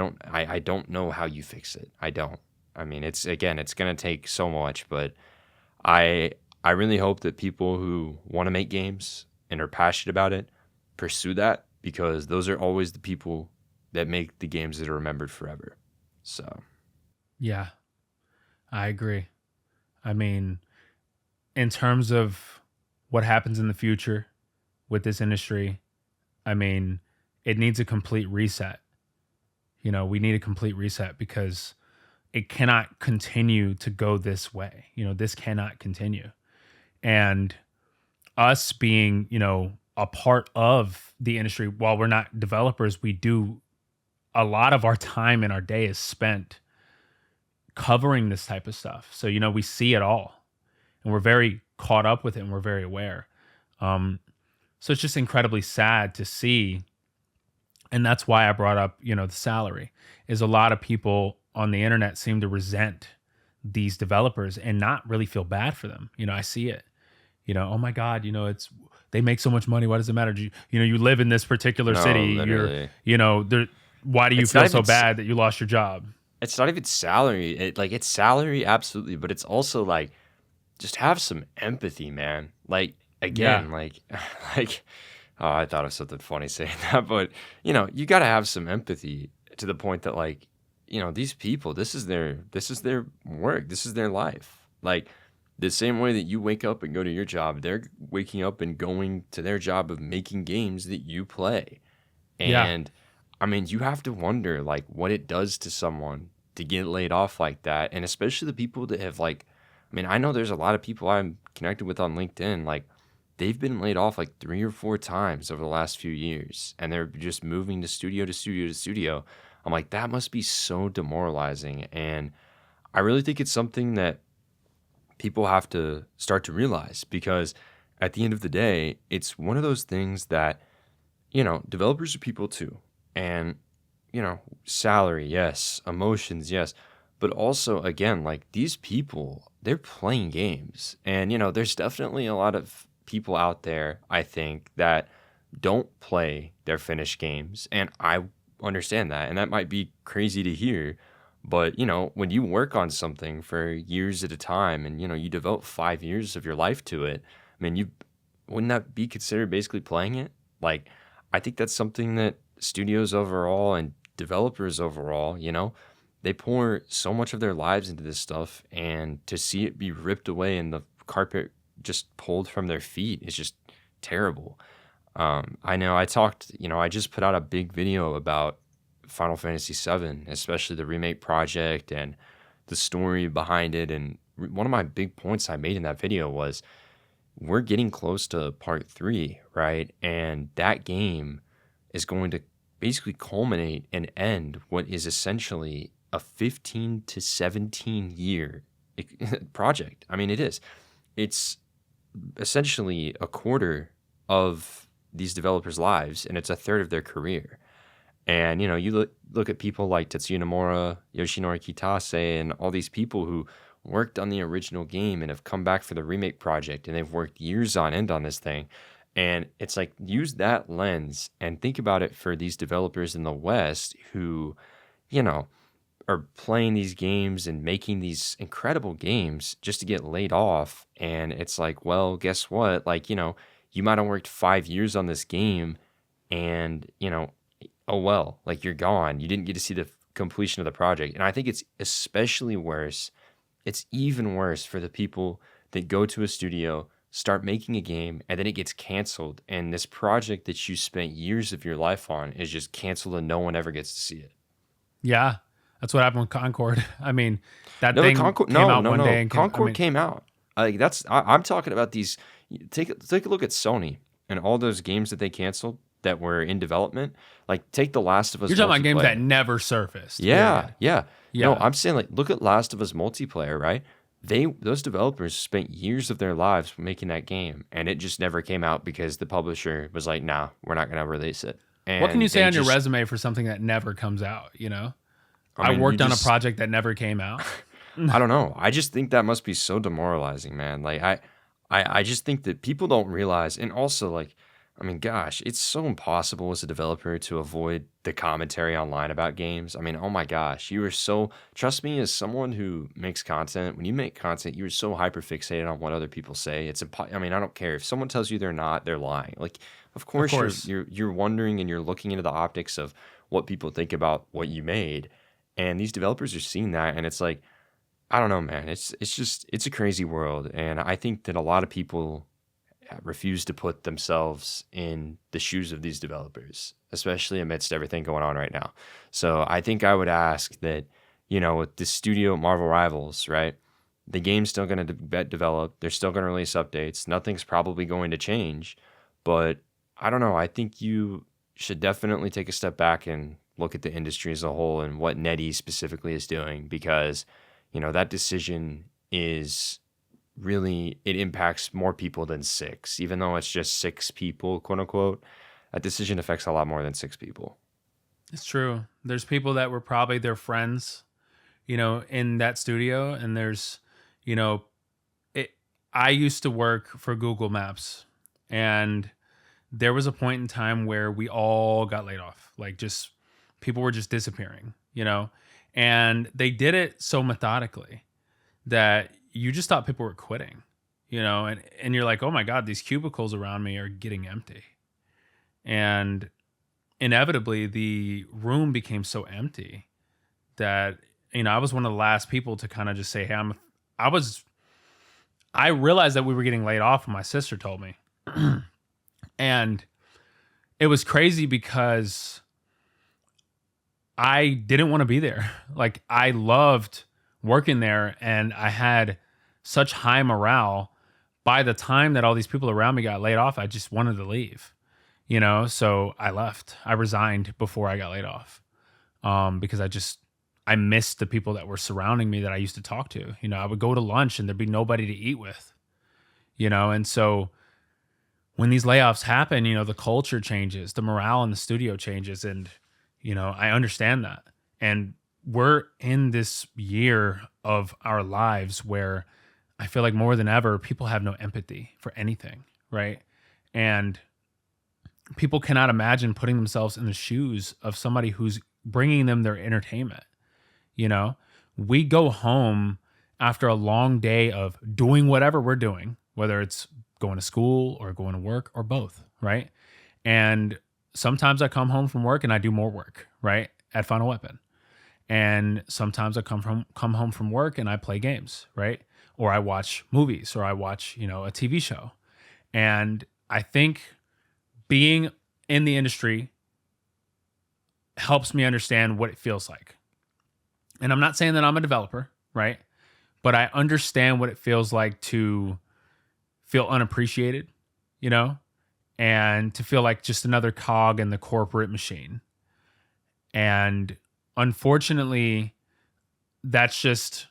don't know how you fix it. I don't. I mean, it's going to take so much, but I really hope that people who want to make games and are passionate about it pursue that, because those are always the people that make the games that are remembered forever. So, yeah, I agree. I mean, in terms of what happens in the future with this industry, I mean, it needs a complete reset. We need a complete reset because it cannot continue to go this way. This cannot continue. And us being, a part of the industry, while we're not developers, we do a lot of our time in our day is spent covering this type of stuff. So, we see it all and we're very caught up with it and we're very aware. So it's just incredibly sad to see. And that's why I brought up, the salary is a lot of people on the internet seem to resent these developers and not really feel bad for them. I see it, oh my God, they make so much money. Why does it matter? You live in this particular city. Literally. Why do you feel so bad that you lost your job? It's not even salary. It's salary, absolutely, but it's also like, just have some empathy, man. Like, again, like Oh, I thought of something funny saying that, but you got to have some empathy to the point that like, these people, this is their work, this is their life. Like the same way that you wake up and go to your job, they're waking up and going to their job of making games that you play. Yeah. And I mean, you have to wonder like what it does to someone to get laid off like that, and especially the people that have like, I mean, I know there's a lot of people I'm connected with on LinkedIn, like they've been laid off like 3 or 4 times over the last few years, and they're just moving to studio to studio to studio. I'm like, that must be so demoralizing, and I really think it's something that people have to start to realize because at the end of the day, it's one of those things that developers are people too. And, salary, yes. Emotions, yes. But also, again, like these people, they're playing games. And, there's definitely a lot of people out there, I think, that don't play their finished games. And I understand that. And that might be crazy to hear. But, when you work on something for years at a time and, you devote 5 years of your life to it, I mean, wouldn't that be considered basically playing it? Like, I think that's something that studios overall and developers overall, they pour so much of their lives into this stuff, and to see it be ripped away and the carpet just pulled from their feet is just terrible. I know I just put out a big video about Final Fantasy VII, especially the remake project and the story behind it. And one of my big points I made in that video was we're getting close to part 3, right? And that game is going to basically culminate and end what is essentially a 15 to 17 year project. I mean, it is. It's essentially a quarter of these developers' lives, and it's a third of their career. And you look at people like Tetsuya Nomura, Yoshinori Kitase, and all these people who worked on the original game and have come back for the remake project, and they've worked years on end on this thing. And it's like, use that lens and think about it for these developers in the West who, you know, are playing these games and making these incredible games just to get laid off. And it's like, well, guess what? Like, you might have worked 5 years on this game, and, oh well, like you're gone. You didn't get to see the completion of the project. And I think it's especially worse. It's even worse for the people that go to a studio, start making a game, and then it gets canceled. And this project that you spent years of your life on is just canceled and no one ever gets to see it. Yeah. That's what happened with Concord. I mean, that No, the thing Concord, came no, out no, one day no. and Concord came out. Like I'm talking about these. Take a look at Sony and all those games that they canceled that were in development. Like take The Last of Us you're talking about games multiplayer. that never surfaced. Yeah, Period. yeah. No, Yeah. I'm saying like look at Last of Us multiplayer, right? Those developers spent years of their lives making that game, and it just never came out because the publisher was like, "Nah, we're not going to release it." And What can you say they on your just, resume for something that never comes out? I I mean, you worked on a just, project that never came out. I don't know. I just think that must be so demoralizing, man. Like I just think that people don't realize, and also like, I mean, gosh, it's so impossible as a developer to avoid the commentary online about games. I mean, oh my gosh, trust me, as someone who makes content, when you make content, you're so hyper fixated on what other people say. I mean, I don't care if someone tells you they're not, they're lying. Like, of course, course. you're wondering and you're looking into the optics of what people think about what you made, and these developers are seeing that, and it's like, I don't know, man. It's a crazy world, and I think that a lot of people refuse to put themselves in the shoes of these developers, especially amidst everything going on right now. So I think I would ask that, with the studio Marvel Rivals, right? The game's still going to get developed. They're still going to release updates. Nothing's probably going to change, but I don't know. I think you should definitely take a step back and look at the industry as a whole and what NetEase specifically is doing, because that decision is really, it impacts more people than 6, even though it's just 6 people, quote unquote. That decision affects a lot more than 6 people. It's true. There's people that were probably their friends, in that studio. And there's, I used to work for Google Maps, and there was a point in time where we all got laid off. Like, just people were just disappearing, and they did it so methodically that you just thought people were quitting, and you're like, oh my God, these cubicles around me are getting empty. And inevitably, the room became so empty that, I was one of the last people to kind of just say, hey, I realized that we were getting laid off when my sister told me. And it was crazy because I didn't want to be there. Like, I loved working there and I had such high morale. By the time that all these people around me got laid off, I just wanted to leave, So I left. I resigned before I got laid off, because I missed the people that were surrounding me that I used to talk to. I would go to lunch and there'd be nobody to eat with, And so when these layoffs happen, the culture changes, the morale in the studio changes, and I understand that. And we're in this year of our lives where I feel like more than ever, people have no empathy for anything, right? And people cannot imagine putting themselves in the shoes of somebody who's bringing them their entertainment. We go home after a long day of doing whatever we're doing, whether it's going to school or going to work or both, right? And sometimes I come home from work and I do more work, right, at Final Weapon. And sometimes I come home from work and I play games, right? Or I watch movies, or I watch, a TV show. And I think being in the industry helps me understand what it feels like. And I'm not saying that I'm a developer, right? But I understand what it feels like to feel unappreciated, and to feel like just another cog in the corporate machine. And unfortunately, that's just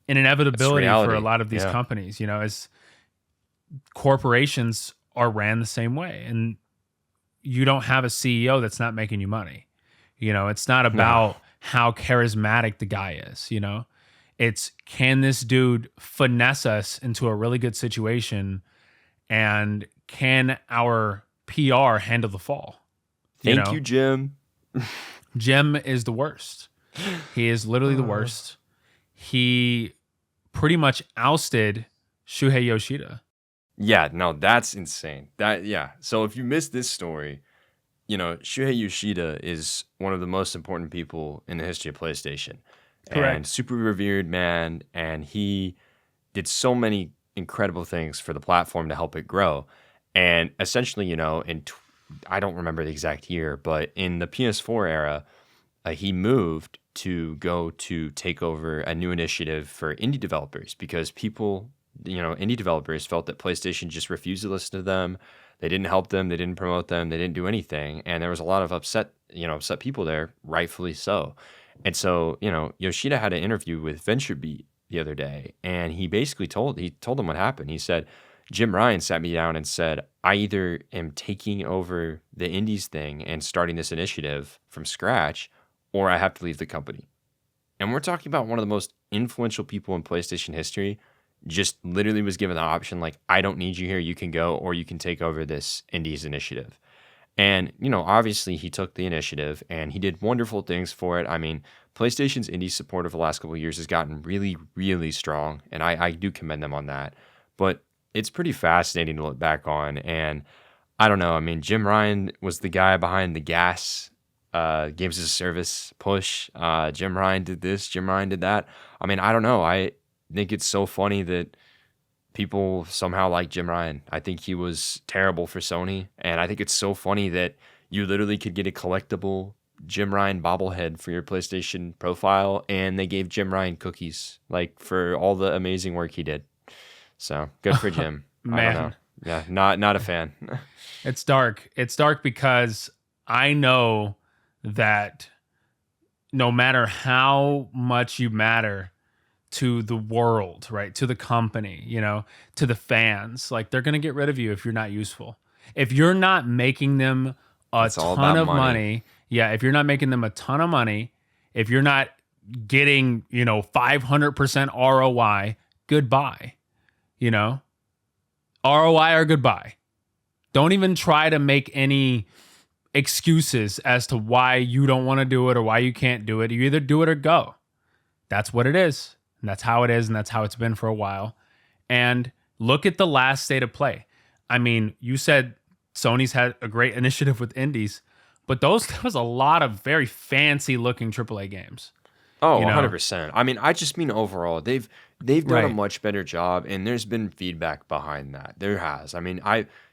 an inevitability for a lot of these companies, as corporations are ran the same way. And you don't have a CEO that's not making you money. It's not about how charismatic the guy is, It's, can this dude finesse us into a really good situation, and can our PR handle the fall? Thank you, Jim. Jim is the worst. He is literally the worst. He pretty much ousted Shuhei Yoshida. Yeah, no, that's insane. So if you missed this story, Shuhei Yoshida is one of the most important people in the history of PlayStation. Correct. And super revered man, and he did so many incredible things for the platform to help it grow. And essentially, I don't remember the exact year, but in the PS4 era, he moved to go to take over a new initiative for indie developers, because people, indie developers felt that PlayStation just refused to listen to them. They didn't help them. They didn't promote them. They didn't do anything. And there was a lot of upset people there, rightfully so. And so, Yoshida had an interview with VentureBeat the other day, and he basically told them what happened. He said, Jim Ryan sat me down and said, I either am taking over the indies thing and starting this initiative from scratch, or I have to leave the company. And we're talking about one of the most influential people in PlayStation history, just literally was given the option, like, I don't need you here, you can go, or you can take over this indies initiative. And, obviously he took the initiative and he did wonderful things for it. I mean, PlayStation's indie support over the last couple of years has gotten really, really strong, and I do commend them on that. But it's pretty fascinating to look back on. And I don't know, I mean, Jim Ryan was the guy behind the gas games as a service push. Jim Ryan did this, Jim Ryan did that. I mean, I don't know. I think it's so funny that people somehow like Jim Ryan. I think he was terrible for Sony, and I think it's so funny that you literally could get a collectible Jim Ryan bobblehead for your PlayStation profile, and they gave Jim Ryan cookies, like, for all the amazing work he did. So good for Jim. Man. I don't know. Yeah, not a fan. It's dark. It's dark because I know that no matter how much you matter to the world, right, to the company, to the fans, like, they're going to get rid of you if you're not useful. If you're not making them a ton of money, if you're not making them a ton of money, if you're not getting, 500% ROI, goodbye, ROI or goodbye. Don't even try to make any excuses as to why you don't want to do it or why you can't do it. You either do it or go. That's what it is. And that's how it is. And that's how it's been for a while. And look at the last state of play. I mean, you said Sony's had a great initiative with indies, but that was a lot of very fancy looking AAA games. Oh, You know, 100%. I mean, I just mean overall, they've done a right? much better job, and there's been feedback behind that. There has. I mean,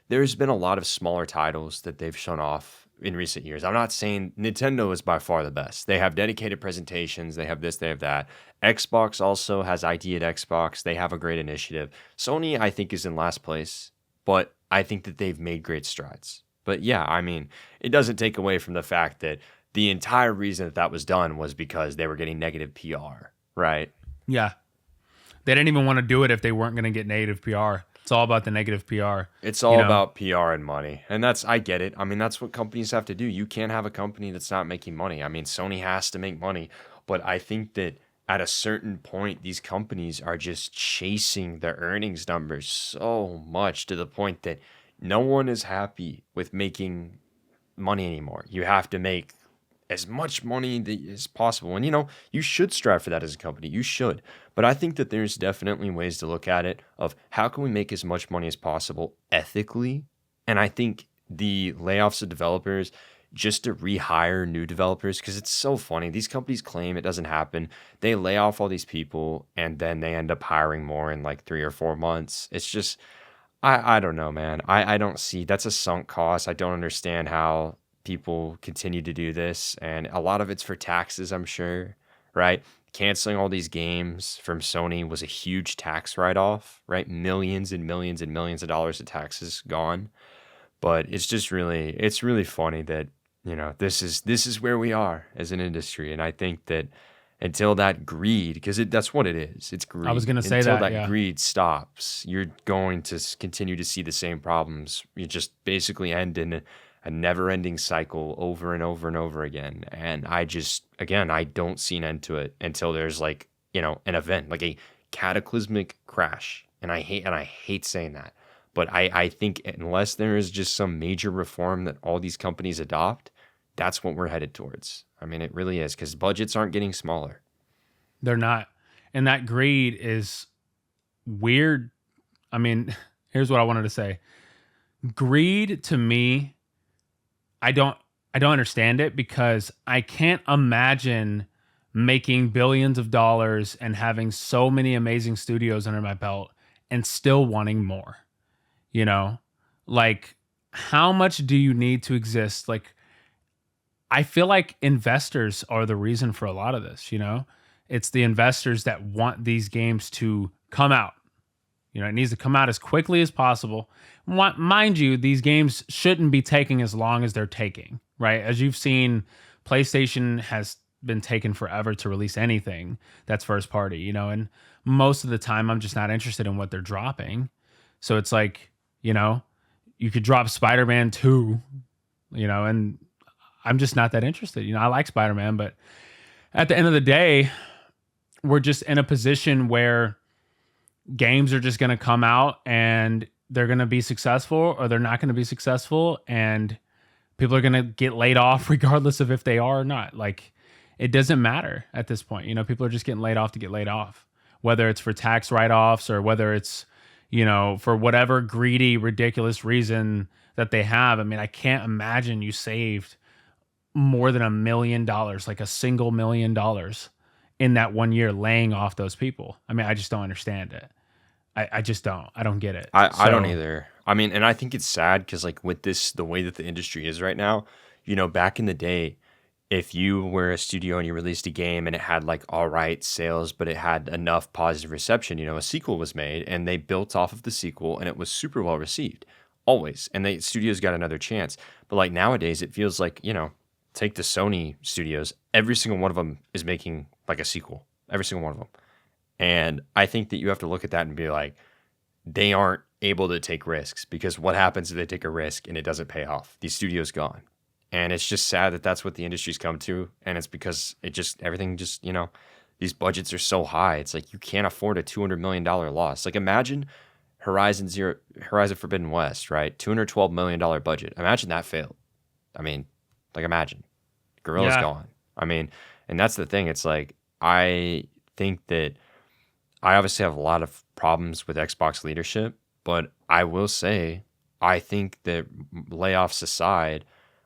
there's been a lot of smaller titles that they've shown off in recent years. I'm not saying Nintendo is by far the best. They have dedicated presentations, they have this, they have that. Xbox also has ID at Xbox. They have a great initiative. Sony, I think, is in last place, but I think that they've made great strides. But yeah, I mean, it doesn't take away from the fact that the entire reason that that was done was because they were getting negative PR, right? Yeah, they didn't even want to do it if they weren't going to get negative PR. It's all about the negative PR. It's You all know, about PR and money. And I get it. I mean, that's what companies have to do. You can't have a company that's not making money. I mean, Sony has to make money. But I think that at a certain point, these companies are just chasing their earnings numbers so much to the point that no one is happy with making money anymore. You have to make as much money as possible. And you should strive for that as a company. You should. But I think that there's definitely ways to look at it of how can we make as much money as possible ethically. And I think the layoffs of developers just to rehire new developers, because it's so funny. These companies claim it doesn't happen. They lay off all these people and then they end up hiring more in like 3 or 4 months. It's just I don't know, man. I don't see that's a sunk cost. I don't understand how people continue to do this. And a lot of it's for taxes, I'm sure, right? Canceling all these games from Sony was a huge tax write-off, right? Millions and millions and millions of dollars of taxes gone. But it's really funny that, this is where we are as an industry. And I think that until that greed, because that's what it is, it's I was greed. going to say Until that. that Yeah, greed stops, you're going to continue to see the same problems. You just basically end in a never-ending cycle over and over and over again. And again, I don't see an end to it until there's like, an event, like a cataclysmic crash. And I hate saying that. But I think unless there is just some major reform that all these companies adopt, that's what we're headed towards. I mean, it really is because budgets aren't getting smaller. they're not, and that greed is weird. I mean, here's what I wanted to say: greed to me, I don't I don't understand it because I can't imagine making billions of dollars and having so many amazing studios under my belt and still wanting more. You know? Like how much do you need to exist? Like I feel like investors are the reason for a lot of this, you know? It's the investors that want these games to come out. You know, it needs to come out as quickly as possible. Mind you, these games shouldn't be taking as long as they're taking, right? As you've seen, PlayStation has been taking forever to release anything that's first party, you know, and most of the time I'm just not interested in what they're dropping. So it's like, you know, you could drop Spider-Man 2, you know, and I'm just not that interested. You know, I like Spider-Man, but at the end of the day, we're just in a position where games are just going to come out and they're going to be successful or they're not going to be successful, and people are going to get laid off regardless of if they are or not. Like it doesn't matter at this point. You know, people are just getting laid off to get laid off, whether it's for tax write-offs or whether it's, you know, for whatever greedy, ridiculous reason that they have. I mean, I can't imagine you saved more than $1 million, like a single $1 million in that 1 year laying off those people. I mean, I just don't understand it. I just don't. I don't get it. I don't So either. I mean, and I think it's sad because like with this, the way that the industry is right now, back in the day, if you were a studio and you released a game and it had like all right sales, but it had enough positive reception, a sequel was made and they built off of the sequel and it was super well received, always. And the studios got another chance. But like nowadays, it feels like, take the Sony studios, every single one of them is making like a sequel, every single one of them. And I think that you have to look at that and be like, they aren't able to take risks because what happens if they take a risk and it doesn't pay off? These studios gone. And it's just sad that that's what the industry's come to. And it's because everything just, these budgets are so high. It's like you can't afford a $200 million loss. Like imagine Horizon Forbidden West, right? $212 million budget. Imagine that failed. I mean, like imagine. Gorilla's yeah, gone. I mean, and that's the thing. It's like, I think that I obviously have a lot of problems with Xbox leadership, but I will say I think that layoffs aside,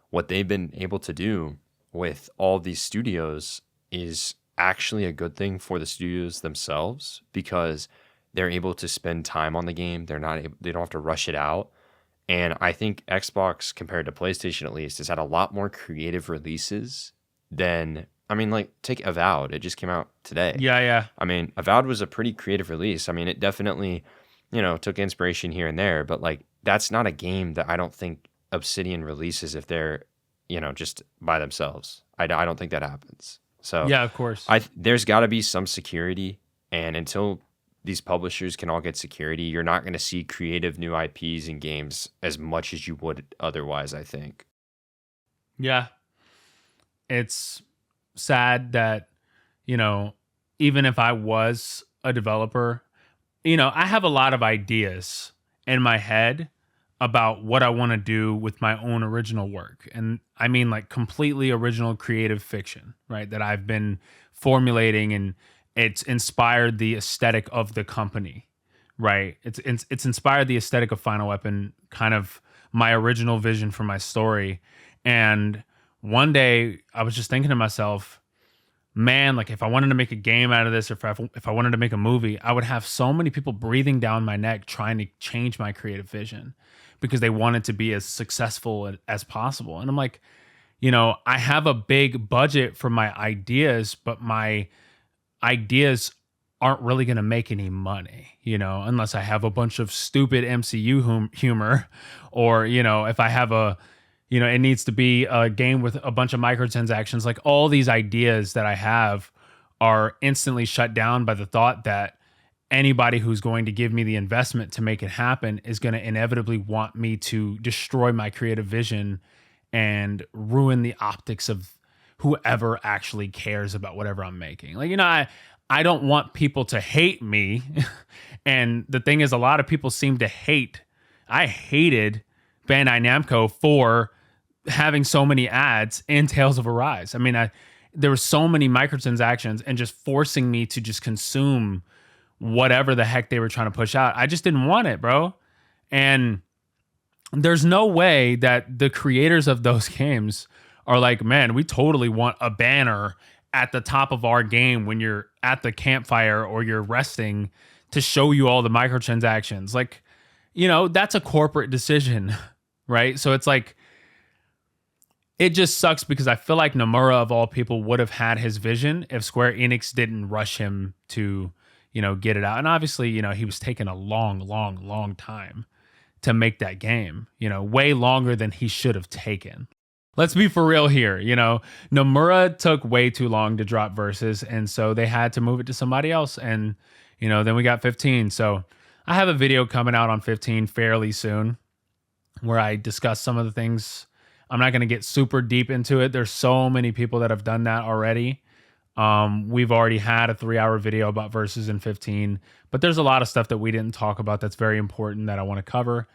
what they've been able to do with all these studios is actually a good thing for the studios themselves because they're able to spend time on the game. They don't have to rush it out. And I think Xbox, compared to PlayStation at least, has had a lot more creative releases than, I mean, like, take Avowed. It just came out today. Yeah, yeah. I mean, Avowed was a pretty creative release. I mean, it definitely, took inspiration here and there, but like, that's not a game that I don't think Obsidian releases if they're, just by themselves. I don't think that happens. So Yeah, of course. there's got to be some security. And until these publishers can all get security, you're not going to see creative new IPs and games as much as you would otherwise, I think. Yeah. It's sad that, even if I was a developer, I have a lot of ideas in my head about what I want to do with my own original work. And I mean, like, completely original creative fiction, right? That I've been formulating, and it's inspired the aesthetic of the company, right? It's inspired the aesthetic of Final Weapon, kind of my original vision for my story. And one day I was just thinking to myself, man, like, if I wanted to make a game out of this, or if I wanted to make a movie, I would have so many people breathing down my neck trying to change my creative vision because they wanted to be as successful as possible. And I'm like, I have a big budget for my ideas, but my ideas aren't really going to make any money, unless I have a bunch of stupid MCU humor, or, if I have it needs to be a game with a bunch of microtransactions. Like, all these ideas that I have are instantly shut down by the thought that anybody who's going to give me the investment to make it happen is going to inevitably want me to destroy my creative vision and ruin the optics of whoever actually cares about whatever I'm making. Like, I don't want people to hate me. And the thing is, a lot of people seem to hate. I hated Bandai Namco for having so many ads in Tales of Arise. I mean, there were so many microtransactions and just forcing me to just consume whatever the heck they were trying to push out. I just didn't want it, bro. And there's no way that the creators of those games are like, man, we totally want a banner at the top of our game when you're at the campfire or you're resting to show you all the microtransactions. Like, that's a corporate decision, right? So it's like, it just sucks because I feel like Nomura, of all people, would have had his vision if Square Enix didn't rush him to, get it out. And obviously, he was taking a long time to make that game, way longer than he should have taken. Let's be for real here. Nomura took way too long to drop Versus, and so they had to move it to somebody else. And, then we got 15. So I have a video coming out on 15 fairly soon where I discuss some of the things. I'm not going to get super deep into it. There's so many people that have done that already. We've already had a 3-hour video about Versus in 15, but there's a lot of stuff that we didn't talk about that's very important that I want to cover.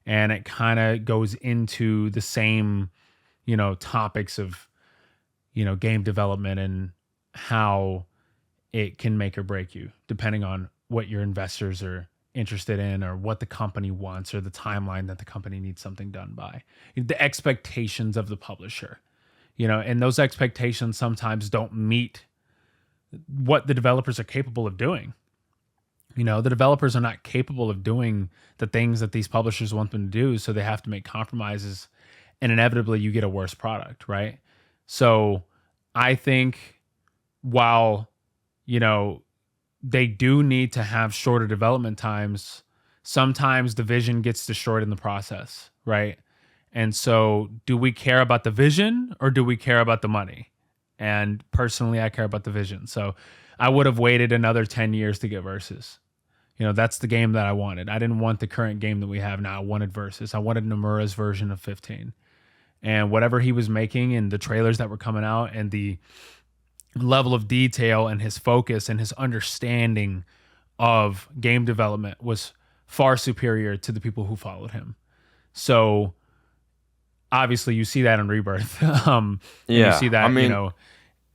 And it kind of goes into the same, topics of, game development and how it can make or break you, depending on what your investors are interested in, or what the company wants, or the timeline that the company needs something done by, the expectations of the publisher, and those expectations sometimes don't meet what the developers are capable of doing. The developers are not capable of doing the things that these publishers want them to do, so they have to make compromises, and inevitably you get a worse product, right? So I think while, they do need to have shorter development times, sometimes the vision gets destroyed in the process, right? And so do we care about the vision or do we care about the money? And personally, I care about the vision. So I would have waited another 10 years to get Versus. That's the game that I wanted. I didn't want the current game that we have now. I wanted Versus. I wanted Nomura's version of 15. And whatever he was making, and the trailers that were coming out, and the level of detail and his focus and his understanding of game development was far superior to the people who followed him. So obviously you see that in Rebirth. You see that,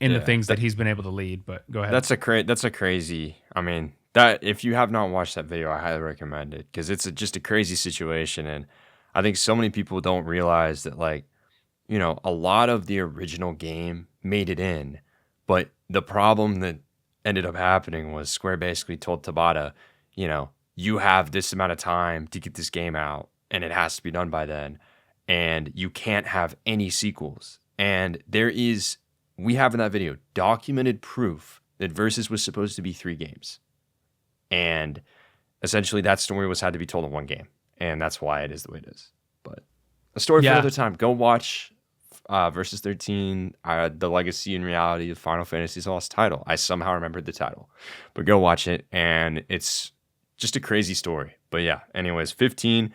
in the things that he's been able to lead. But go ahead. That's a crazy. I mean, that if you have not watched that video, I highly recommend it because it's just a crazy situation. And I think so many people don't realize that, like, a lot of the original game made it in, but the problem that ended up happening was Square basically told Tabata, you have this amount of time to get this game out, and it has to be done by then, and you can't have any sequels. And we have in that video documented proof that Versus was supposed to be 3 games. And essentially that story had to be told in 1 game. And that's why it is the way it is. But a story for another time. Go watch Versus 13, the legacy and reality of Final Fantasy's lost title. I somehow remembered the title. But go watch it, and it's just a crazy story. But yeah, anyways, 15,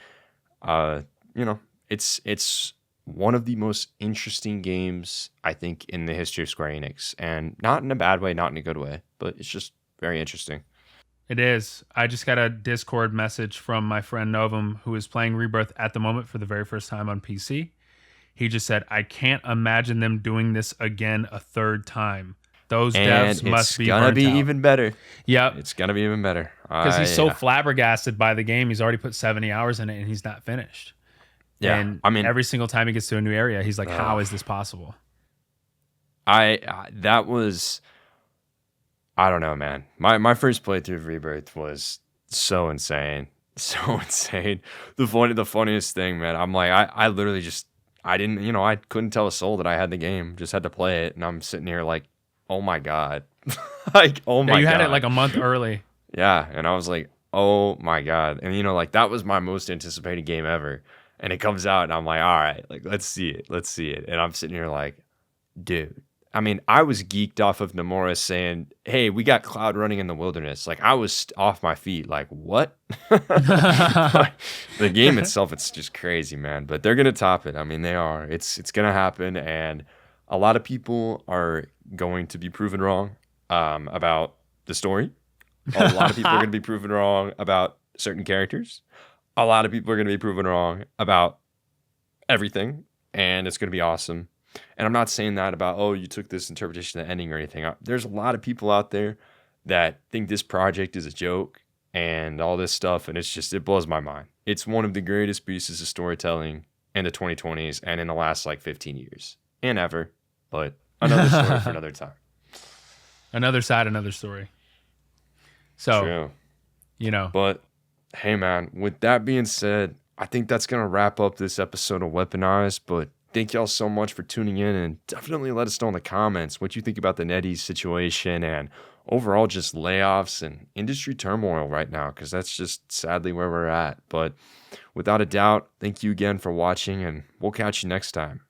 it's one of the most interesting games, I think, in the history of Square Enix. And not in a bad way, not in a good way, but it's just very interesting. It is. I just got a Discord message from my friend Novum, who is playing Rebirth at the moment for the very first time on PC. He just said, I can't imagine them doing this again a 3rd time. Those devs must be burnt out. It's going to be even better. Yeah. It's going to be even better. Because he's so flabbergasted by the game. He's already put 70 hours in it, and he's not finished. Yeah. And I mean, every single time he gets to a new area, he's like, how is this possible? That was... I don't know, man. My first playthrough of Rebirth was so insane. So insane. The funniest thing, man, I'm like, I literally just, I didn't, I couldn't tell a soul that I had the game. Just had to play it. And I'm sitting here like, oh my God. Like, oh my God. You had it like a month early. Yeah. And I was like, oh my God. And, like, that was my most anticipated game ever. And it comes out and I'm like, all right, like, let's see it. Let's see it. And I'm sitting here like, dude. I mean, I was geeked off of Nomura saying, hey, we got Cloud running in the wilderness. Like, I was off my feet. Like, what? The game itself, it's just crazy, man. But they're going to top it. I mean, they are. It's going to happen. And a lot of people are going to be proven wrong about the story. A lot of people are going to be proven wrong about certain characters. A lot of people are going to be proven wrong about everything. And it's going to be awesome. And I'm not saying that about, oh, you took this interpretation of the ending or anything. There's a lot of people out there that think this project is a joke and all this stuff, and it blows my mind. It's one of the greatest pieces of storytelling in the 2020s and in the last, 15 years. And ever. But another story for another time. Another side, another story. So, True. But, hey, man, with that being said, I think that's going to wrap up this episode of Weaponized, but thank y'all so much for tuning in, and definitely let us know in the comments what you think about the NetEase situation and overall just layoffs and industry turmoil right now, because that's just sadly where we're at. But without a doubt, thank you again for watching, and we'll catch you next time.